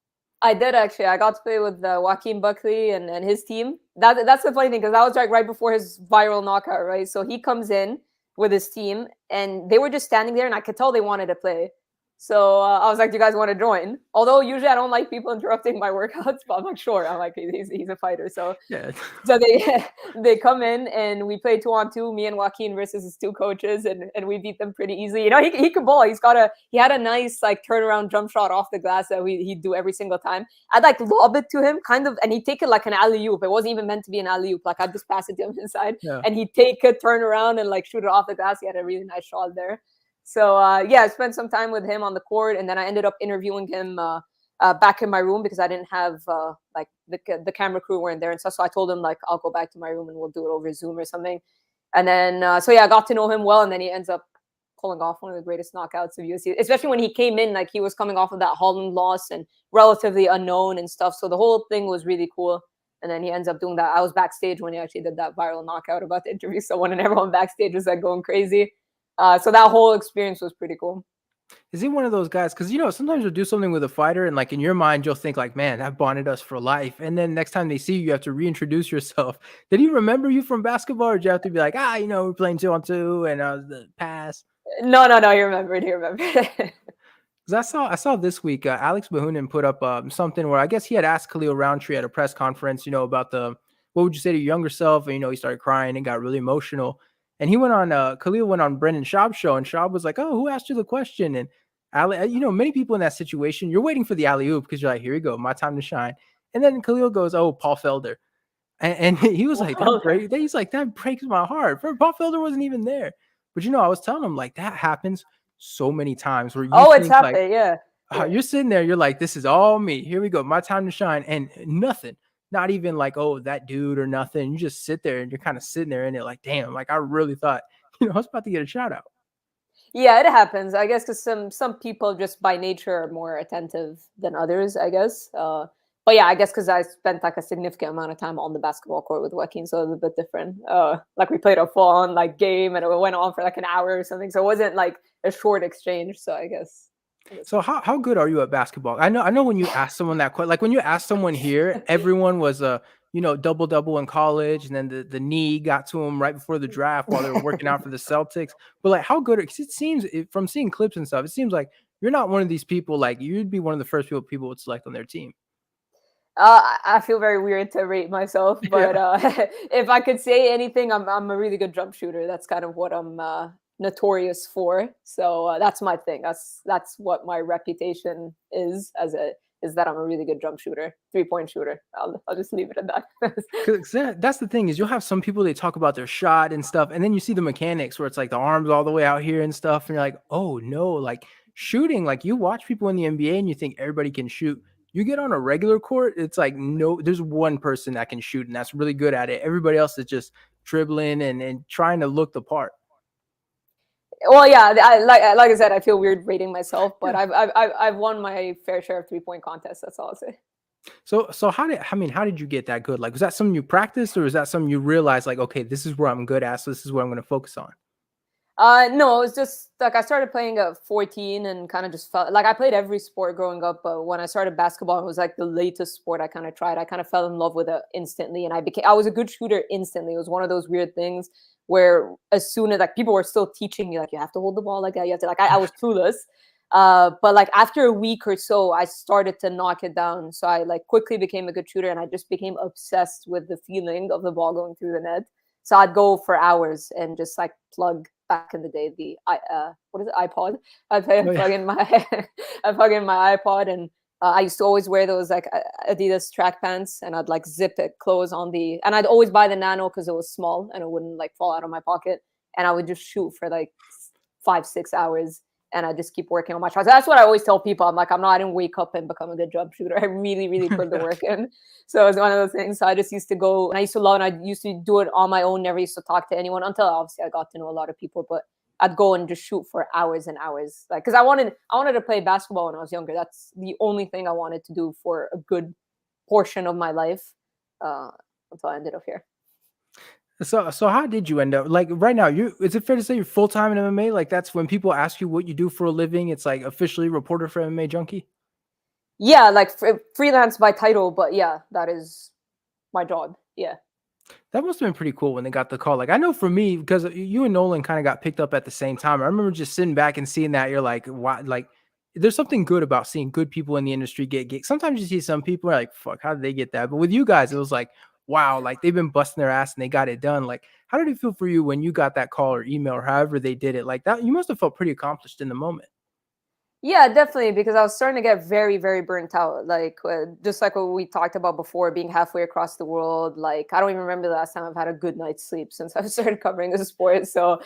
I did, actually. I got to play with Joaquin Buckley and his team. That's the funny thing, because that was like right before his viral knockout, right? So he comes in with his team, and they were just standing there, and I could tell they wanted to play. So I was like, do you guys want to join? Although usually I don't like people interrupting my workouts, but I'm like, sure. I'm like, he's a fighter. So Yeah. So they come in and we play 2-on-2, me and Joaquin versus his 2 coaches, and we beat them pretty easily. He could ball. He had a nice like turnaround jump shot off the glass that he'd do every single time. I'd like lob it to him kind of, and he'd take it like an alley-oop. It wasn't even meant to be an alley-oop. Like, I'd just pass it to him inside, Yeah. and he'd take it, turn around, and like shoot it off the glass. He had a really nice shot there. So I spent some time with him on the court, and then I ended up interviewing him back in my room because I didn't have like the camera crew weren't there and stuff. So I told him, like, I'll go back to my room and we'll do it over Zoom or something. And then I got to know him well, and then he ends up pulling off one of the greatest knockouts of UFC, especially when he came in, like, he was coming off of that Holland loss and relatively unknown and stuff. So the whole thing was really cool. And then he ends up doing that. I was backstage when he actually did that viral knockout about to interview someone, and everyone backstage was like going crazy. So that whole experience was pretty cool. Is he one of those guys? Because, sometimes you'll do something with a fighter, and like in your mind, you'll think like, man, that bonded us for life. And then next time they see you, you have to reintroduce yourself. Did he remember you from basketball, or did you have to be like, we're playing 2-on-2 and the pass? No, he remembered. Because I saw this week, Alex Bahunin put up something where I guess he had asked Khalil Roundtree at a press conference, about what would you say to your younger self? And, he started crying and got really emotional. And he went on Khalil went on Brendan Schaub's show, and Schaub was like, "Oh, who asked you the question?" And many people in that situation, you're waiting for the alley oop because you're like, "Here we go, my time to shine." And then Khalil goes, "Oh, Paul Felder," and he was like, "That Well, break." He's like, "That breaks my heart." Paul Felder wasn't even there, but I was telling him like that happens so many times where you oh, it's think like happened. Yeah. Yeah. you're sitting there, you're like, "This is all me. Here we go, my time to shine," and nothing. Not even like, "Oh, that dude," or nothing. You just sit there and you're kind of sitting there in it, like, "Damn!" Like I really thought, I was about to get a shout out. Yeah, it happens. I guess because some people just by nature are more attentive than others. I guess. But yeah, I guess because I spent like a significant amount of time on the basketball court with Joaquin, so it was a bit different. Like we played a full on like game, and it went on for like an hour or something. So it wasn't like a short exchange. So I guess. So how good are you at basketball? I know when you ask someone that question, like when you ask someone here, everyone was a double double in college, and then the knee got to him right before the draft while they were working out for the Celtics. But like, how good? Because it seems from seeing clips and stuff, it seems like you're not one of these people. Like you'd be one of the first people would select on their team. I feel very weird to rate myself, but Yeah. if I could say anything, I'm a really good jump shooter. That's kind of what I'm notorious for. So that's my thing. That's what my reputation is that I'm a really good jump shooter, 3-point shooter. I'll just leave it at that. Cause that's the thing is you'll have some people they talk about their shot and stuff, and then you see the mechanics where it's like the arms all the way out here and stuff, and you're like, oh no, like shooting, like you watch people in the NBA and you think everybody can shoot. You get on a regular court, it's like no, there's one person that can shoot and that's really good at it. Everybody else is just dribbling and trying to look the part. Well, yeah, like I said, I feel weird rating myself, but Yeah. I've won my fair share of 3-point contests. That's all I'll say. So how did you get that good? Like was that something you practiced or is that something you realized like okay, this is where I'm good at, so this is what I'm gonna focus on? No, it was just like I started playing at 14 and kind of just felt like I played every sport growing up. But when I started basketball, it was like the latest sport I kind of tried. I kind of fell in love with it instantly, and I was a good shooter instantly. It was one of those weird things where as soon as like people were still teaching me like you have to hold the ball like that, you have to like I was clueless. But like after a week or so, I started to knock it down. So I like quickly became a good shooter, and I just became obsessed with the feeling of the ball going through the net. So I'd go for hours and just like plug back in the day the what is it, iPod. Oh yeah. Plug in my I plug in my iPod, and I used to always wear those like Adidas track pants, and I'd like zip it close on the, and I'd always buy the Nano because it was small and it wouldn't like fall out of my pocket, and I would just shoot for like 5-6 hours. And I just keep working on my shots. That's what I always tell people. I'm like, I didn't wake up and become a good jump shooter. I really, really put the work in. So it's one of those things. So I just used to go, and I used to love, and I used to do it on my own. Never used to talk to anyone until obviously I got to know a lot of people. But I'd go and just shoot for hours and hours, like because I wanted to play basketball when I was younger. That's the only thing I wanted to do for a good portion of my life until I ended up here. So how did you end up like right now? You is it fair to say you're full time in MMA? Like that's when people ask you what you do for a living, it's like officially reporter for MMA Junkie. Yeah, like freelance by title, but yeah, that is my job. Yeah. That must have been pretty cool when they got the call. Like I know for me, because you and Nolan kind of got picked up at the same time. I remember just sitting back and seeing that. You're like, why? Like, there's something good about seeing good people in the industry get gigs. Sometimes you see some people are like, fuck, how did they get that? But with you guys, it was like, wow, like they've been busting their ass and they got it done. Like, how did it feel for you when you got that call or email or however they did it? Like that, you must have felt pretty accomplished in the moment. Yeah, definitely, because I was starting to get very, very burnt out. Like, just like what we talked about before, being halfway across the world. Like, I don't even remember the last time I've had a good night's sleep since I've started covering the sport. So,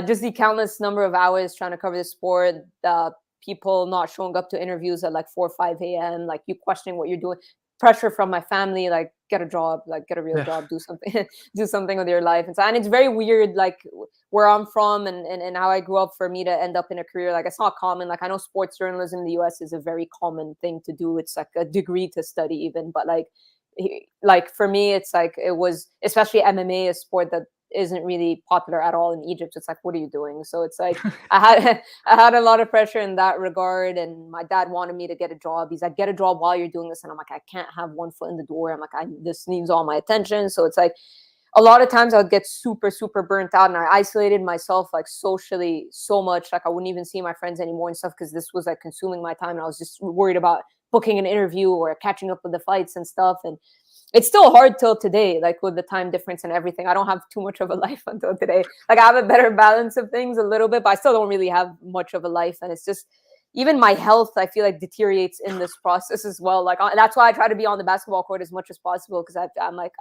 just the countless number of hours trying to cover the sport, people not showing up to interviews at like 4 or 5 a.m., like you questioning what you're doing, pressure from my family, like, get a job, like, get a real Yeah. job, do something, do something with your life. And so, and it's very weird, like, where I'm from and how I grew up for me to end up in a career. Like it's not common. Like I know sports journalism in the US is a very common thing to do. It's like a degree to study even, but like for me, it's like it was, especially MMA, a sport that isn't really popular at all in Egypt. It's like, what are you doing? So it's like I had I had a lot of pressure in that regard. And my dad wanted me to get a job. He's like, get a job while you're doing this. And I'm like, I can't have one foot in the door. I'm like, this needs all my attention. So it's like a lot of times I would get super, super burnt out, and I isolated myself like socially so much. Like I wouldn't even see my friends anymore and stuff because this was like consuming my time. And I was just worried about booking an interview or catching up with the fights and stuff. And it's still hard till today, like with the time difference and everything. I don't have too much of a life until today. Like I have a better balance of things a little bit, but I still don't really have much of a life. And it's just, even my health, I feel like deteriorates in this process as well. Like that's why I try to be on the basketball court as much as possible, because I'm like,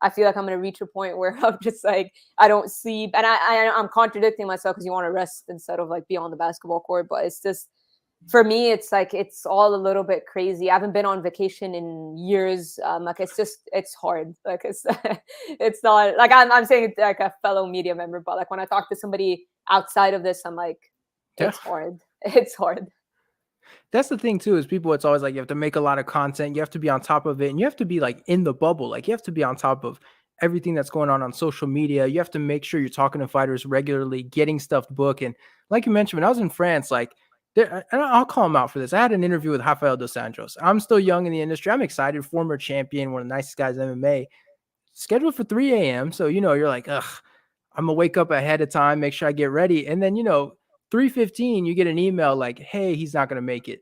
I feel like I'm going to reach a point where I'm just like, I don't sleep. And I'm contradicting myself, because you want to rest instead of like be on the basketball court. But it's just, for me, it's like, it's all a little bit crazy. I haven't been on vacation in years. Like it's just, it's hard. Like it's, it's not like I'm saying it like a fellow media member, but like when I talk to somebody outside of this, I'm like, Yeah. it's hard. It's hard. That's the thing too, is people, it's always like you have to make a lot of content, you have to be on top of it, and you have to be like in the bubble. Like you have to be on top of everything that's going on social media. You have to make sure you're talking to fighters regularly, getting stuff booked. And like you mentioned, when I was in France, like there, and I'll call him out for this. I had an interview with Rafael dos Anjos. I'm still young in the industry. I'm excited. Former champion, one of the nicest guys in MMA. Scheduled for 3 a.m. So, you're like, ugh, I'm gonna wake up ahead of time, make sure I get ready. And then, 3:15, you get an email like, hey, he's not gonna make it.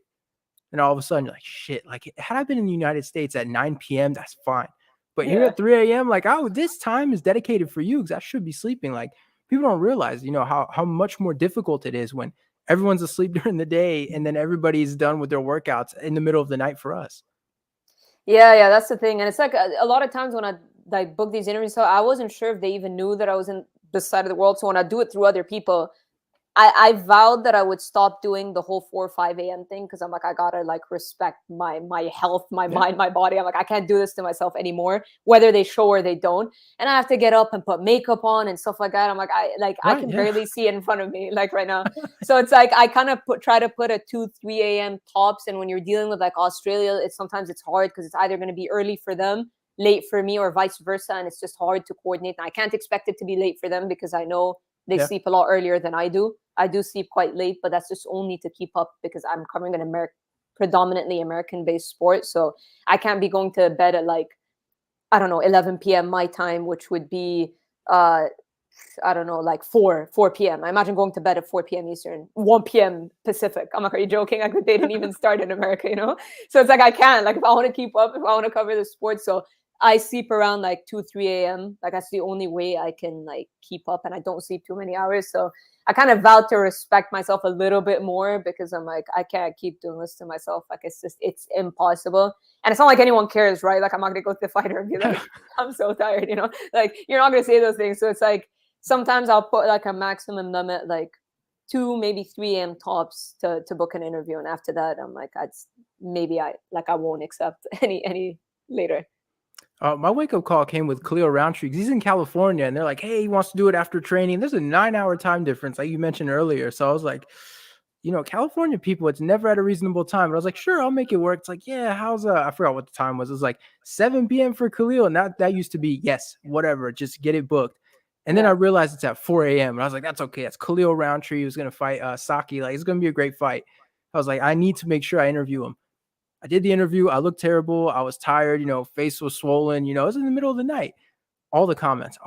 And all of a sudden, you're like, shit, like had I been in the United States at 9 p.m., that's fine. But here Yeah. at 3 a.m., like, oh, this time is dedicated for you, because I should be sleeping. Like, people don't realize, how much more difficult it is when everyone's asleep during the day and then everybody's done with their workouts in the middle of the night for us. Yeah, that's the thing. And it's like a lot of times when I like book these interviews, so I wasn't sure if they even knew that I was in this side of the world. So when I do it through other people, I vowed that I would stop doing the whole 4 or 5 a.m. thing, because I'm like, I gotta like respect my health, my mind, my body. I'm like, I can't do this to myself anymore, whether they show or they don't. And I have to get up and put makeup on and stuff like that. I'm like, I Right. can Yeah. barely see it in front of me like right now. So it's like I kind of try to put a 2, 3 a.m. tops. And when you're dealing with like Australia, sometimes it's hard, because it's either gonna be early for them, late for me, or vice versa. And it's just hard to coordinate. And I can't expect it to be late for them, because I know they Yeah. sleep a lot earlier than I do. I do sleep quite late, but that's just only to keep up, because I'm covering an predominantly American-based sport. So I can't be going to bed at like, I don't know, 11 p.m. my time, which would be, I don't know, like 4 p.m. I imagine going to bed at 4 p.m. Eastern, 1 p.m. Pacific. I'm like, are you joking? Like the day didn't even start in America. So it's like, I can't, like if I want to keep up, if I want to cover the sport. So I sleep around like 2, 3 a.m. Like that's the only way I can like keep up, and I don't sleep too many hours. So I kind of vowed to respect myself a little bit more, because I'm like, I can't keep doing this to myself. Like it's impossible. And it's not like anyone cares, right? Like I'm not gonna go to the fighter and be like, I'm so tired, Like you're not gonna say those things. So it's like sometimes I'll put like a maximum limit, like 2, maybe 3 a.m. tops to book an interview. And after that, I'm like, I won't accept any later. My wake-up call came with Khalil Roundtree, 'cause he's in California, and they're like, hey, he wants to do it after training. There's a 9-hour time difference, like you mentioned earlier. So I was like, California people, it's never at a reasonable time. But I was like, sure, I'll make it work. It's like, yeah, I forgot what the time was. It was like 7 p.m. for Khalil, and that used to be, yes, whatever, just get it booked. And then I Yeah. realized it's at 4 a.m. And I was like, that's okay. That's Khalil Roundtree, who's going to fight Saki. Like, it's going to be a great fight. I was like, I need to make sure I interview him. I did the interview. I looked terrible. I was tired, face was swollen, it was in the middle of the night. All the comments.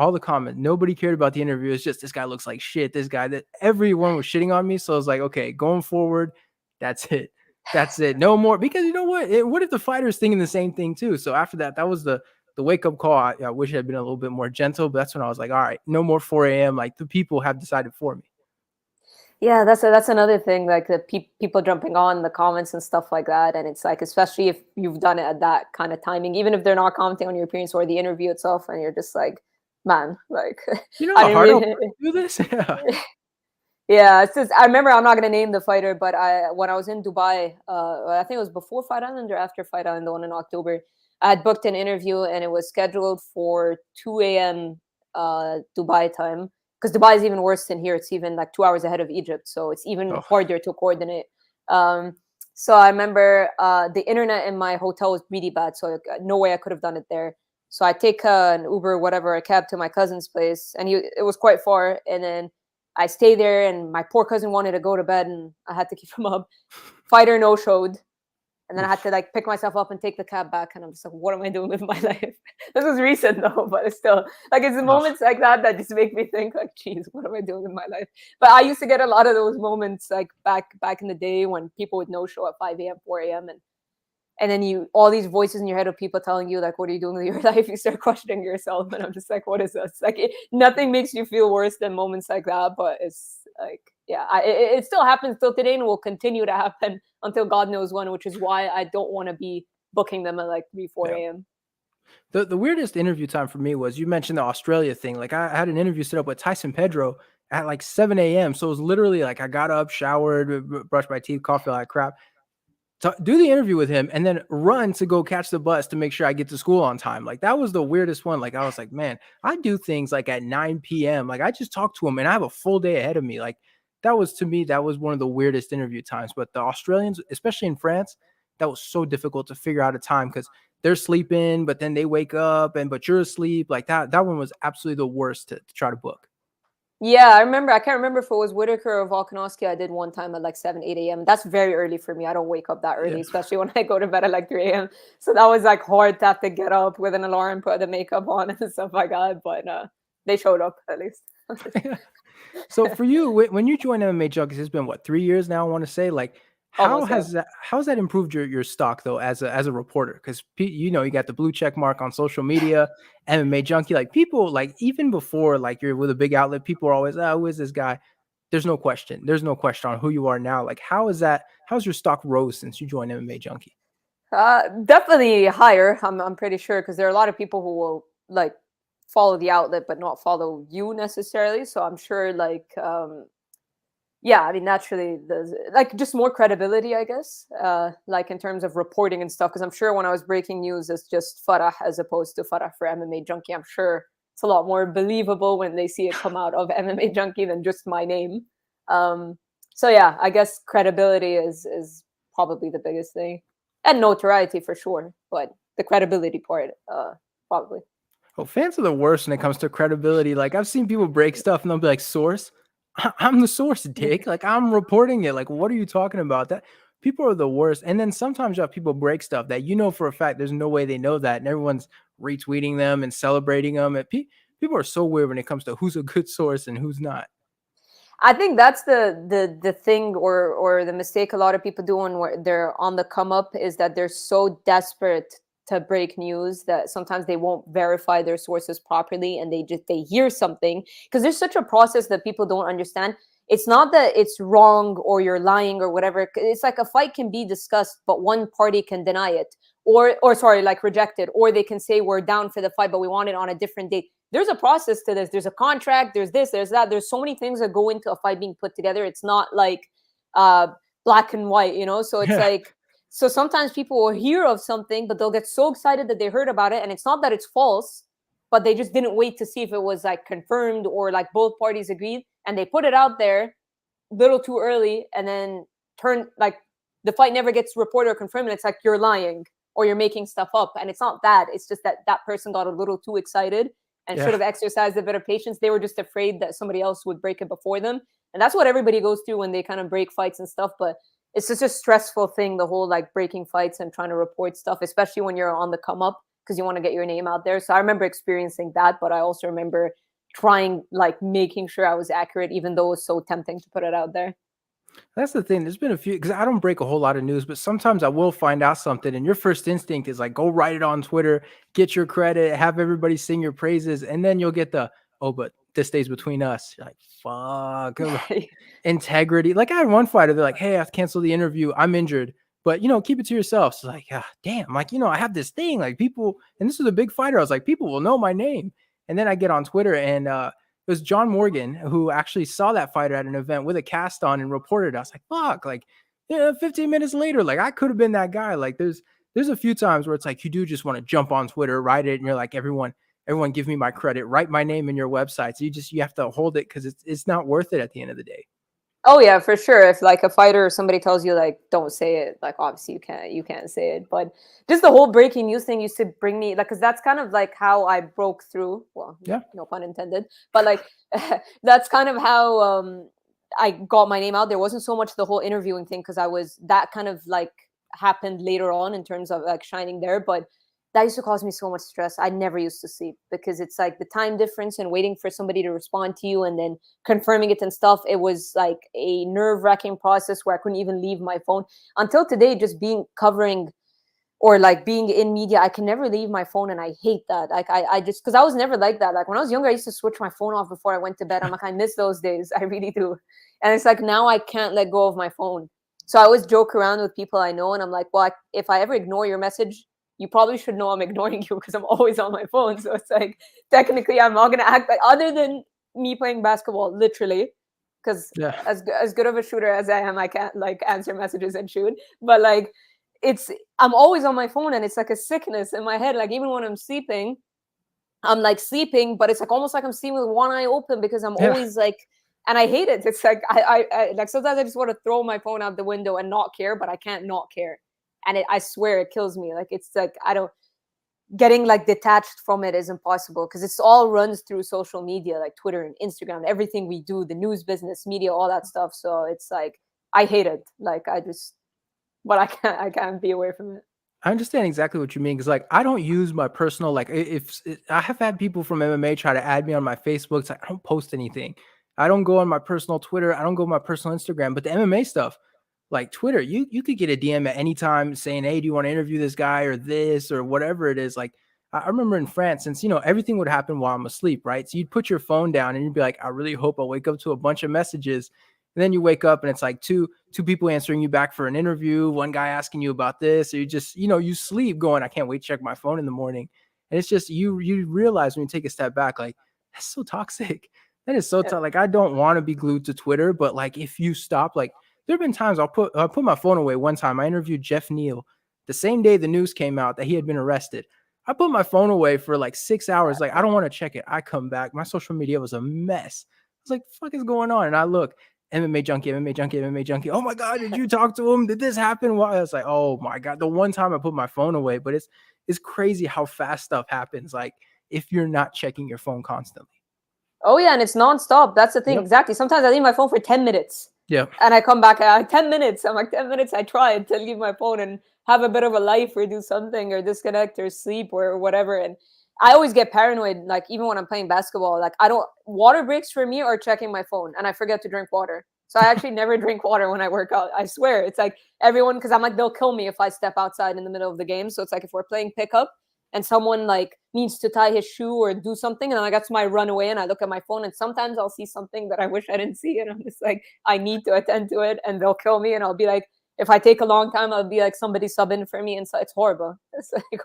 Nobody cared about the interview. It's just, this guy looks like shit. This guy, that everyone was shitting on me. So I was like, okay, going forward, that's it. That's it. No more. Because you know what? What if the fighter's thinking the same thing too? So after that, that was the wake up call. I wish it had been a little bit more gentle, but that's when I was like, all right, no more 4 a.m. Like the people have decided for me. Yeah, that's another thing, like the people jumping on the comments and stuff like that. And it's like, especially if you've done it at that kind of timing, even if they're not commenting on your appearance or the interview itself, and you're just like, man, like You know I how didn't hard I'll really. do this? Yeah. Yeah, it's just, I remember, I'm not gonna name the fighter, but when I was in Dubai, I think it was before Fight Island or after Fight Island, the one in October, I had booked an interview, and it was scheduled for 2 a.m. Dubai time, because Dubai is even worse than here. It's even like 2 hours ahead of Egypt, so it's even Oh, harder to coordinate. Um, so I remember the internet in my hotel was really bad, so no way I could have done it there. So I take an Uber, whatever, a cab to my cousin's place, and it was quite far, and then I stay there, and my poor cousin wanted to go to bed, and I had to keep him up. Fighter no showed, and then I had to oof. like pick myself up and take the cab back. And I'm just like, what am I doing with my life? This was recent though, but it's still like, it's the Ugh. moments like that just make me think like, geez, what am I doing with my life? But I used to get a lot of those moments like back in the day when people would no show at 5 a.m., 4 a.m. And and then you all these voices in your head of people telling you like, what are you doing with your life? You start questioning yourself, and I'm just like, what is this? Like, nothing makes you feel worse than moments like that. But it's like, yeah, it still happens till today, and will continue to happen until God knows when. Which is why I don't want to be booking them at like 3, 4 Yeah. a.m. The weirdest interview time for me was, you mentioned the Australia thing. Like, I had an interview set up with Tyson Pedro at like 7 a.m. So it was literally like I got up, showered, brushed my teeth, coffee, all that crap, to do the interview with him, and then run to go catch the bus to make sure I get to school on time. Like, that was the weirdest one. Like, I was like, man, I do things like at 9 p.m. Like, I just talked to him and I have a full day ahead of me. Like, that was, to me, that was one of the weirdest interview times. But the Australians, especially in France, that was so difficult to figure out a time because they're sleeping, but then they wake up and but you're asleep. Like, that one was absolutely the worst to try to book. Yeah, I remember. I can't remember if it was Whitaker or Volkanovski. I did one time at like 7, 8 a.m. That's very early for me. I don't wake up that Yeah. early, especially when I go to bed at like 3 a.m. So that was like hard to have to get up with an alarm, put the makeup on and stuff like that. But they showed up at least. So for you, when you joined MMA Junkies, it's been what, 3 years now, I want to say. Like, Almost, yeah. how's that improved your stock though as a reporter? Because you know, you got the blue check mark on social media, MMA Junkie. Like, people, like, even before, like, you're with a big outlet, people are always, oh, who is this guy? There's no question. There's no question on who you are now. Like, how's your stock rose since you joined MMA Junkie? Definitely higher. I'm pretty sure, because there are a lot of people who will like follow the outlet but not follow you necessarily. So I'm sure like yeah, I mean, naturally, there's like just more credibility, I guess, like in terms of reporting and stuff. Because I'm sure when I was breaking news as just Farah as opposed to Farah for MMA Junkie, I'm sure it's a lot more believable when they see it come out of MMA Junkie than just my name. Um, so yeah, I guess credibility is probably the biggest thing, and notoriety for sure, but the credibility part, probably. Oh, fans are the worst when it comes to credibility. Like, I've seen people break stuff and they'll be like, source. I'm the source, dick. Like, I'm reporting it. Like, what are you talking about? That people are the worst. And then sometimes you have people break stuff that you know for a fact there's no way they know that, and everyone's retweeting them and celebrating them. And people are so weird when it comes to who's a good source and who's not. I think that's the thing, or the mistake a lot of people do when they're on the come up, is that they're so desperate to break news that sometimes they won't verify their sources properly, and they hear something, because there's such a process that people don't understand. It's not that it's wrong or you're lying or whatever. It's like a fight can be discussed, but one party can deny it, or sorry, like reject it, or they can say we're down for the fight, but we want it on a different date. There's a process to this. There's a contract. There's this. There's that. There's so many things that go into a fight being put together. It's not like uh, black and white, you know. So it's Yeah. like, so sometimes people will hear of something, but they'll get so excited that they heard about it, and it's not that it's false, but they just didn't wait to see if it was like confirmed or like both parties agreed, and they put it out there little too early, and then turn like the fight never gets reported or confirmed, and it's like you're lying or you're making stuff up, and it's not that. It's just that that person got a little too excited and should Yeah. have exercised a bit of patience. They were just afraid that somebody else would break it before them, and that's what everybody goes through when they kind of break fights and stuff. But it's just a stressful thing, the whole like breaking fights and trying to report stuff, especially when you're on the come up, because you want to get your name out there. So I remember experiencing that, but I also remember trying, like, making sure I was accurate, even though it was so tempting to put it out there. That's the thing. There's been a few, because I don't break a whole lot of news, but sometimes I will find out something, and your first instinct is like, go write it on Twitter, get your credit, have everybody sing your praises, and then you'll get the, oh, but this stays between us. You're like, fuck. Integrity. Like, I had one fighter, they're like, hey, I have to cancel the interview. I'm injured, but keep it to yourself. So like, ah, damn, like, I have this thing, like, people, and this was a big fighter. I was like, people will know my name. And then I get on Twitter, and it was John Morgan who actually saw that fighter at an event with a cast on and reported. I was like, fuck, like, 15 minutes later, like, I could have been that guy. Like, there's a few times where it's like, you do just want to jump on Twitter, write it, and you're like, everyone give me my credit, write my name in your website. So you have to hold it, because it's not worth it at the end of the day. Oh yeah, for sure. If like a fighter or somebody tells you like don't say it, like obviously you can't say it. But just the whole breaking news thing used to bring me like, because that's kind of like how I broke through. Well, Yeah. no pun intended. But like that's kind of how I got my name out. There wasn't so much the whole interviewing thing, because I was that kind of like happened later on in terms of like shining there. But that used to cause me so much stress. I never used to sleep, because it's like the time difference and waiting for somebody to respond to you and then confirming it and stuff. It was like a nerve-wracking process where I couldn't even leave my phone until today. Just being covering or like being in media, I can never leave my phone, and I hate that. Like I just, because I was never like that. Like when I was younger, I used to switch my phone off before I went to bed. I'm like, I miss those days. I really do. And it's like now I can't let go of my phone. So I always joke around with people I know, and I'm like, well, if I ever ignore your message, you probably should know I'm ignoring you because I'm always on my phone. So it's like technically I'm not gonna act like, other than me playing basketball, literally, because Yeah. as good of a shooter as I am, I can't like answer messages and shoot. But like it's I'm always on my phone, and it's like a sickness in my head. Like even when I'm sleeping, I'm like sleeping, but it's like almost like I'm sleeping with one eye open because I'm Yeah. always like, and I hate it. It's like I like sometimes I just want to throw my phone out the window and not care, but I can't not care. And I swear it kills me. Like it's like I don't getting like detached from it is impossible because it's all runs through social media, like Twitter and Instagram, everything we do, the news business, media, all that stuff. So it's like I hate it. Like I just, but I can't be away from it. I understand exactly what you mean because, like, I don't use my personal like I have had people from MMA try to add me on my Facebook. It's like I don't post anything. I don't go on my personal Twitter. I don't go on my personal Instagram. But the MMA stuff, like Twitter, you could get a DM at any time saying, "Hey, do you want to interview this guy or this or whatever it is?" Like I remember in France, since everything would happen while I'm asleep, right? So you'd put your phone down and you'd be like, "I really hope I wake up to a bunch of messages." And then you wake up and it's like two people answering you back for an interview, one guy asking you about this, or you just, you sleep going, I can't wait to check my phone in the morning. And it's just you realize when you take a step back, like that's so toxic. That is so Yeah. tough. Like I don't want to be glued to Twitter, but like if you stop, like there have been times I'll put my phone away. One time I interviewed Jeff Neal the same day the news came out that he had been arrested. I put my phone away for like 6 hours. Like I don't want to check it. I come back. My social media was a mess. I was like, "Fuck is going on?" And I look, MMA junkie, MMA junkie, MMA junkie. Oh my God, did you talk to him? Did this happen? Why? I was like, oh my God. The one time I put my phone away, but it's crazy how fast stuff happens. Like if you're not checking your phone constantly. Oh yeah, and it's nonstop. That's the thing. Yep. Exactly. Sometimes I leave my phone for 10 minutes, Yep. and I come back. 10 minutes. I'm like 10 minutes. I tried to leave my phone and have a bit of a life, or do something, or disconnect, or sleep, or whatever. And I always get paranoid. Like even when I'm playing basketball, like I don't water breaks for me are checking my phone, and I forget to drink water. So I actually never drink water when I work out. I swear. It's like everyone, because I'm like they'll kill me if I step outside in the middle of the game. So it's like if we're playing pickup and someone like needs to tie his shoe or do something, and I got to my run away and I look at my phone, and sometimes I'll see something that I wish I didn't see, and I'm just like I need to attend to it, and they'll kill me, and I'll be like, if I take a long time, I'll be like somebody sub in for me, and so it's horrible. It's like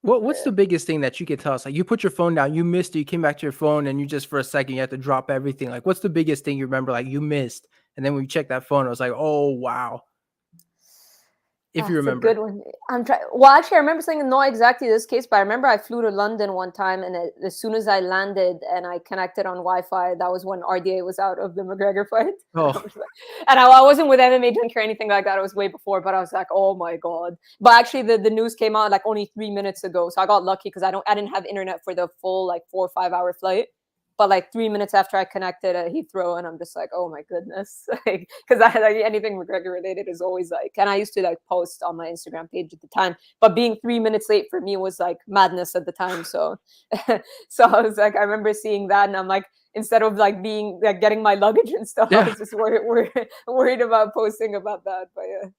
What's the biggest thing that you could tell us? Like you put your phone down, you missed it, you came back to your phone and you just for a second you had to drop everything. Like what's the biggest thing you remember like you missed? And then when you check that phone, it was like, oh wow. If oh, you it's a good remember. one. I'm trying. Well, actually, I remember saying not exactly this case, but I remember I flew to London one time, and as soon as I landed and I connected on Wi-Fi, that was when RDA was out of the McGregor fight. Oh, And I wasn't with MMA Junkie or anything like that. It was way before, but I was like, oh my god. But actually, the news came out like only 3 minutes ago, so I got lucky because I didn't have internet for the full like 4 or 5 hour flight. But like 3 minutes after I connected at Heathrow, and I'm just like, oh my goodness, like because I like anything McGregor related is always like, and I used to like post on my Instagram page at the time, but being 3 minutes late for me was like madness at the time. So, so I was like, I remember seeing that, and I'm like, instead of like being like getting my luggage and stuff, I yeah. was just worried about posting about that. But yeah.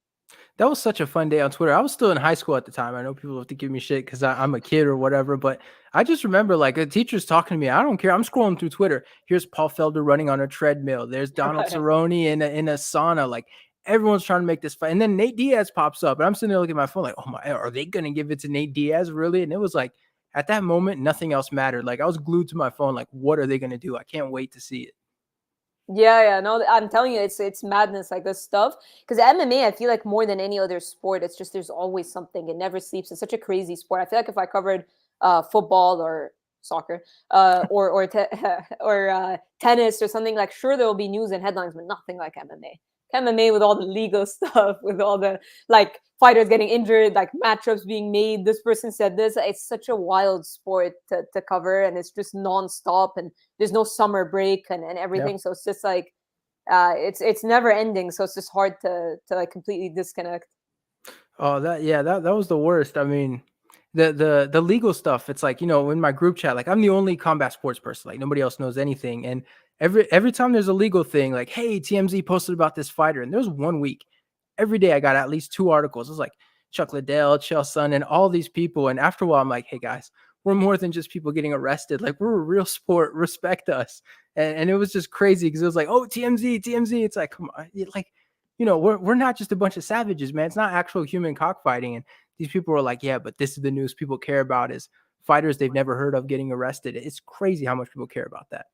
That was such a fun day on Twitter. I was still in high school at the time. I know people have to give me shit because I'm a kid or whatever, but I just remember like a teacher's talking to me. I don't care. I'm scrolling through Twitter. Here's Paul Felder running on a treadmill. There's Donald Cerrone in a sauna. Like everyone's trying to make this fight. And then Nate Diaz pops up, and I'm sitting there looking at my phone like, oh my, are they gonna give it to Nate Diaz really? And it was like at that moment, nothing else mattered. Like I was glued to my phone. Like, what are they gonna do? I can't wait to see it. Yeah, no, I'm telling you, it's madness like this stuff. Because MMA, I feel like more than any other sport, it's just there's always something. It never sleeps. It's such a crazy sport. I feel like if I covered football or soccer, or tennis or something, like sure there will be news and headlines, but nothing like MMA. MMA with all the legal stuff, with all the like fighters getting injured, like matchups being made. This person said this. It's such a wild sport to cover, and it's just nonstop, and there's no summer break and Yeah. everything. So it's just like it's never ending. So it's just hard to like completely disconnect. Oh, that was the worst. I mean, the legal stuff. It's like in my group chat, like I'm the only combat sports person. Like nobody else knows anything. And every time there's a legal thing, like hey, TMZ posted about this fighter, and there was 1 week. Every day I got at least 2 articles. It's like Chuck Liddell, Chael Sonnen, all these people. And after a while, I'm like, hey guys, we're more than just people getting arrested. Like we're a real sport. Respect us. And it was just crazy because it was like, oh, TMZ, TMZ. It's like, come on, like, we're not just a bunch of savages, man. It's not actual human cockfighting. And these people were like, yeah, but this is the news people care about is fighters they've never heard of getting arrested. It's crazy how much people care about that.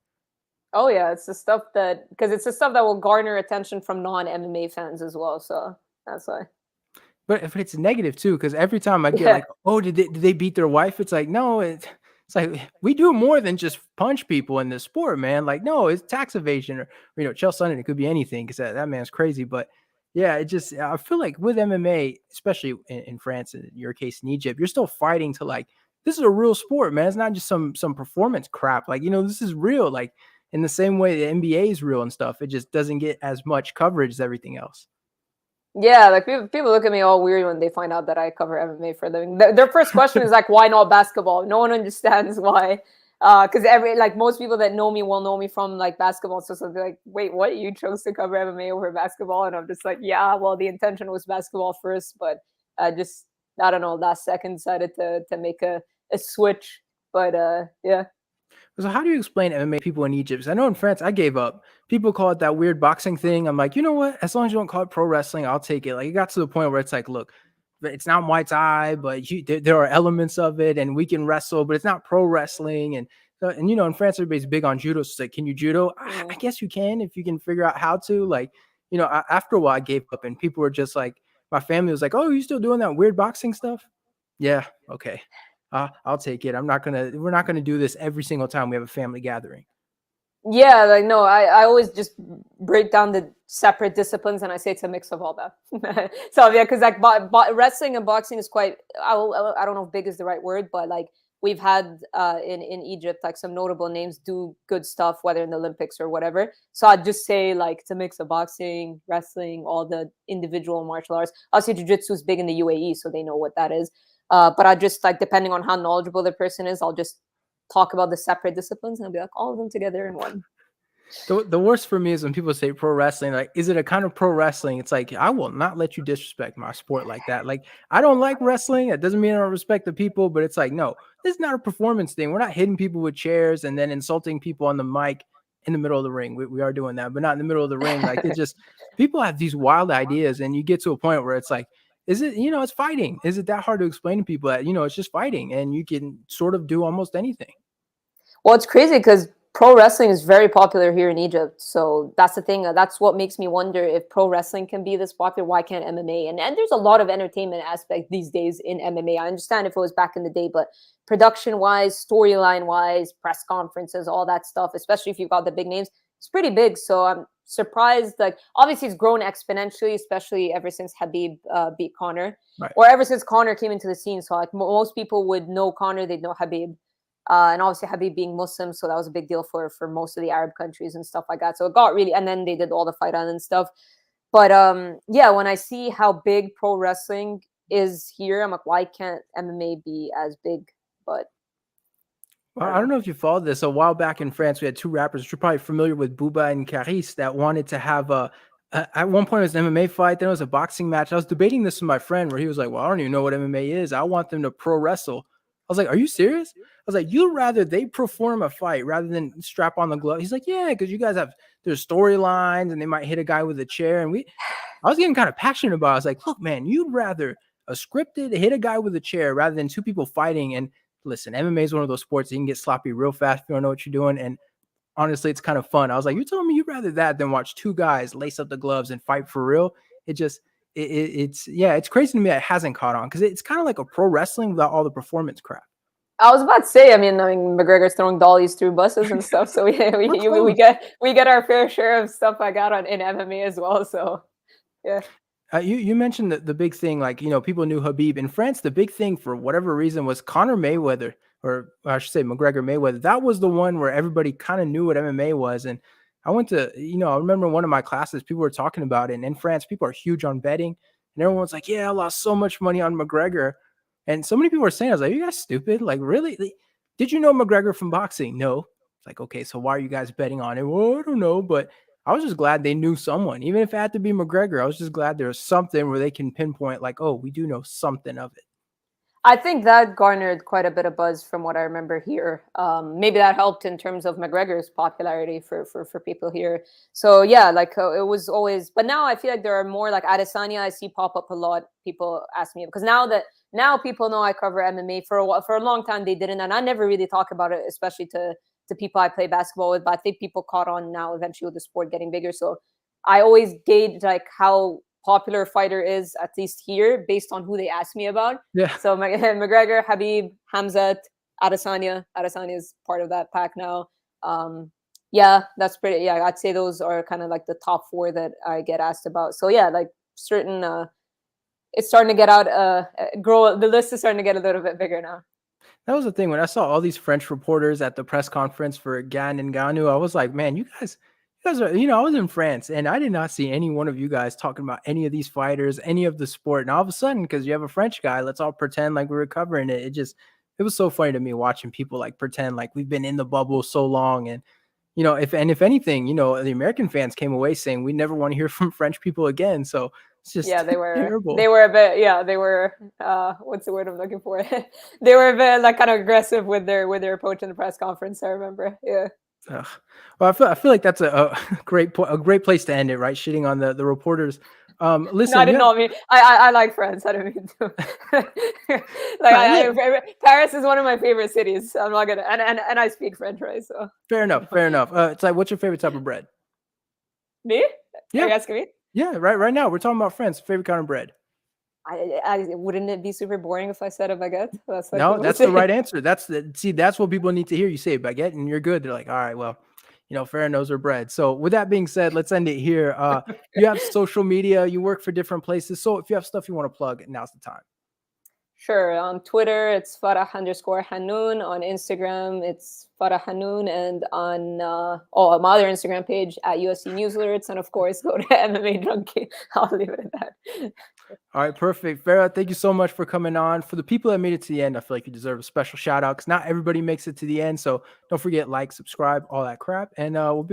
Oh yeah, it's the stuff that because it's the stuff that will garner attention from non-MMA fans as well. So that's why. But it's negative too, because every time I get Yeah. like, oh, did they beat their wife? It's like, no, it's like we do more than just punch people in this sport, man. Like, no, it's tax evasion or Chael Sonnen, it could be anything because that man's crazy. But yeah, I feel like with MMA, especially in France, in your case in Egypt, you're still fighting to like this is a real sport, man. It's not just some performance crap. Like, this is real. Like in the same way the NBA is real and stuff. It just doesn't get as much coverage as everything else. Yeah, like people look at me all weird when they find out that I cover MMA for a living. Their first question is like, why not basketball? No one understands why. Because most people that know me will know me from like basketball. So they'll be like, wait, what? You chose to cover MMA over basketball? And I'm just like, yeah, well, the intention was basketball first, but I don't know, last second decided to make a switch. But yeah. So how do you explain MMA people in Egypt? 'Cause I know in France, I gave up. People call it that weird boxing thing. I'm like, you know what? As long as you don't call it pro wrestling, I'll take it. Like it got to the point where it's like, look, it's not Muay Thai, but there are elements of it, and we can wrestle, but it's not pro wrestling. And in France, everybody's big on judo. So it's like, can you judo? I guess you can if you can figure out how to. Like, after a while, I gave up, and people were just like, my family was like, oh, you still doing that weird boxing stuff? Yeah, okay. I'll take it. We're not gonna do this every single time we have a family gathering. Yeah, like no, I always just break down the separate disciplines and I say it's a mix of all that. So yeah, because like wrestling and boxing is quite I don't know if big is the right word, but like we've had in Egypt like some notable names do good stuff, whether in the Olympics or whatever. So I'd just say like it's a mix of boxing, wrestling, all the individual martial arts. Obviously, jiu-jitsu is big in the UAE, so they know what that is. But I just like depending on how knowledgeable the person is, I'll just talk about the separate disciplines and I'll be like all of them together in one. The worst for me is when people say pro wrestling, like, is it a kind of pro wrestling? It's like, I will not let you disrespect my sport like that. Like, I don't like wrestling. It doesn't mean I don't respect the people, but it's like, no, this is not a performance thing. We're not hitting people with chairs and then insulting people on the mic in the middle of the ring. We are doing that, but not in the middle of the ring. Like, people have these wild ideas, and you get to a point where it's like, is it, it's fighting. Is it that hard to explain to people that, it's just fighting and you can sort of do almost anything? Well, it's crazy because pro wrestling is very popular here in Egypt. So that's the thing. That's what makes me wonder if pro wrestling can be this popular. Why can't MMA? And there's a lot of entertainment aspect these days in MMA. I understand if it was back in the day, but production wise, storyline wise, press conferences, all that stuff, especially if you've got the big names, it's pretty big. So I'm surprised. Like obviously, it's grown exponentially, especially ever since Habib beat Conor, Right. or ever since Conor came into the scene. So like most people would know Conor, they'd know Habib. And obviously Habib being Muslim, so that was a big deal for most of the Arab countries and stuff like that. So it got really, and then they did all the Fight Island stuff. But yeah, when I see how big pro wrestling is here, I'm like, why can't MMA be as big? But Well, I don't know if you followed this. A while back in France, we had two rappers, which you're probably familiar with, Booba and Caris, that wanted to have at one point it was an MMA fight, then it was a boxing match. I was debating this with my friend where he was like, well, I don't even know what MMA is. I want them to pro wrestle. I was like, are you serious? I was like, you'd rather they perform a fight rather than strap on the glove? He's like, yeah, because you guys there's storylines and they might hit a guy with a chair. And I was getting kind of passionate about it. I was like, look, man, you'd rather a scripted hit a guy with a chair rather than two people fighting. And listen, MMA is one of those sports that you can get sloppy real fast if you don't know what you're doing. And honestly, it's kind of fun. I was like, you're telling me you'd rather that than watch two guys lace up the gloves and fight for real? It's crazy to me that it hasn't caught on because it's kind of like a pro wrestling without all the performance crap. I was about to say, I mean, McGregor's throwing dollies through buses and stuff, so we get our fair share of stuff I got in MMA as well. So, yeah. You mentioned the big thing, like, people knew Habib. In France, the big thing for whatever reason was Conor Mayweather, or I should say McGregor Mayweather. That was the one where everybody kind of knew what MMA was. And I went to, I remember one of my classes, people were talking about it. And in France, people are huge on betting. And everyone's like, yeah, I lost so much money on McGregor. And so many people were saying, I was like, are you guys stupid? Like, really? Did you know McGregor from boxing? No. It's like, okay, so why are you guys betting on it? Well, I don't know. But I was just glad they knew someone, even if it had to be McGregor. I was just glad there was something where they can pinpoint, like, oh, we do know something of it. I think that garnered quite a bit of buzz from what I remember here. Maybe that helped in terms of McGregor's popularity for people here. So yeah, like it was always. But now I feel like there are more like Adesanya. I see pop up a lot. People ask me because now people know I cover MMA for a while. For a long time they didn't, and I never really talk about it, especially to people I play basketball with. But I think people caught on now eventually with the sport getting bigger. So I always gauge like how popular a fighter is, at least here, based on who they ask me about. Yeah. So McGregor, Habib, Hamzat, Adesanya. Adesanya is part of that pack now. Yeah, that's pretty. Yeah, I'd say those are kind of like the top four that I get asked about. So yeah, like certain. It's starting to get out. Grow. The list is starting to get a little bit bigger now. That was the thing when I saw all these French reporters at the press conference for Gan and Ganu. I was like, man, you guys are, I was in France and I did not see any one of you guys talking about any of these fighters, any of the sport. And all of a sudden, because you have a French guy, let's all pretend like we were covering it. It was so funny to me watching people like pretend like we've been in the bubble so long. And, if anything, the American fans came away saying we never want to hear from French people again. So it's just Yeah, they were terrible. they were a bit they were what's the word I'm looking for? They were a bit like kind of aggressive with their approach in the press conference, I remember. Yeah. Ugh. Well, I feel like that's a great point, a great place to end it, right? Shitting on the reporters. No, I Listen, did not mean I like France. I don't mean to. Like look, Paris is one of my favorite cities. I'm not gonna and I speak French, right? So fair enough, fair enough. It's like, what's your favorite type of bread? me? Are Yeah, you asking me? yeah, right now we're talking about France. Favorite kind of bread? I wouldn't it be super boring if I said a baguette? That's like No, the that's most. the right answer. That's what people need to hear. You say baguette, and you're good. They're like, all right, well, Farrah knows her bread. So with that being said, let's end it here. You have social media, you work for different places. So if you have stuff you want to plug, now's the time. Sure. On Twitter, it's Farah_Hannoun. On Instagram, it's Farah Hannoun. And on my other Instagram page at USC News Alerts. And of course, go to MMA Junkie. I'll leave it at that. All right, perfect. Farah, thank you so much for coming on. For the people that made it to the end, I feel like you deserve a special shout out because not everybody makes it to the end. So don't forget, like, subscribe, all that crap. And we'll be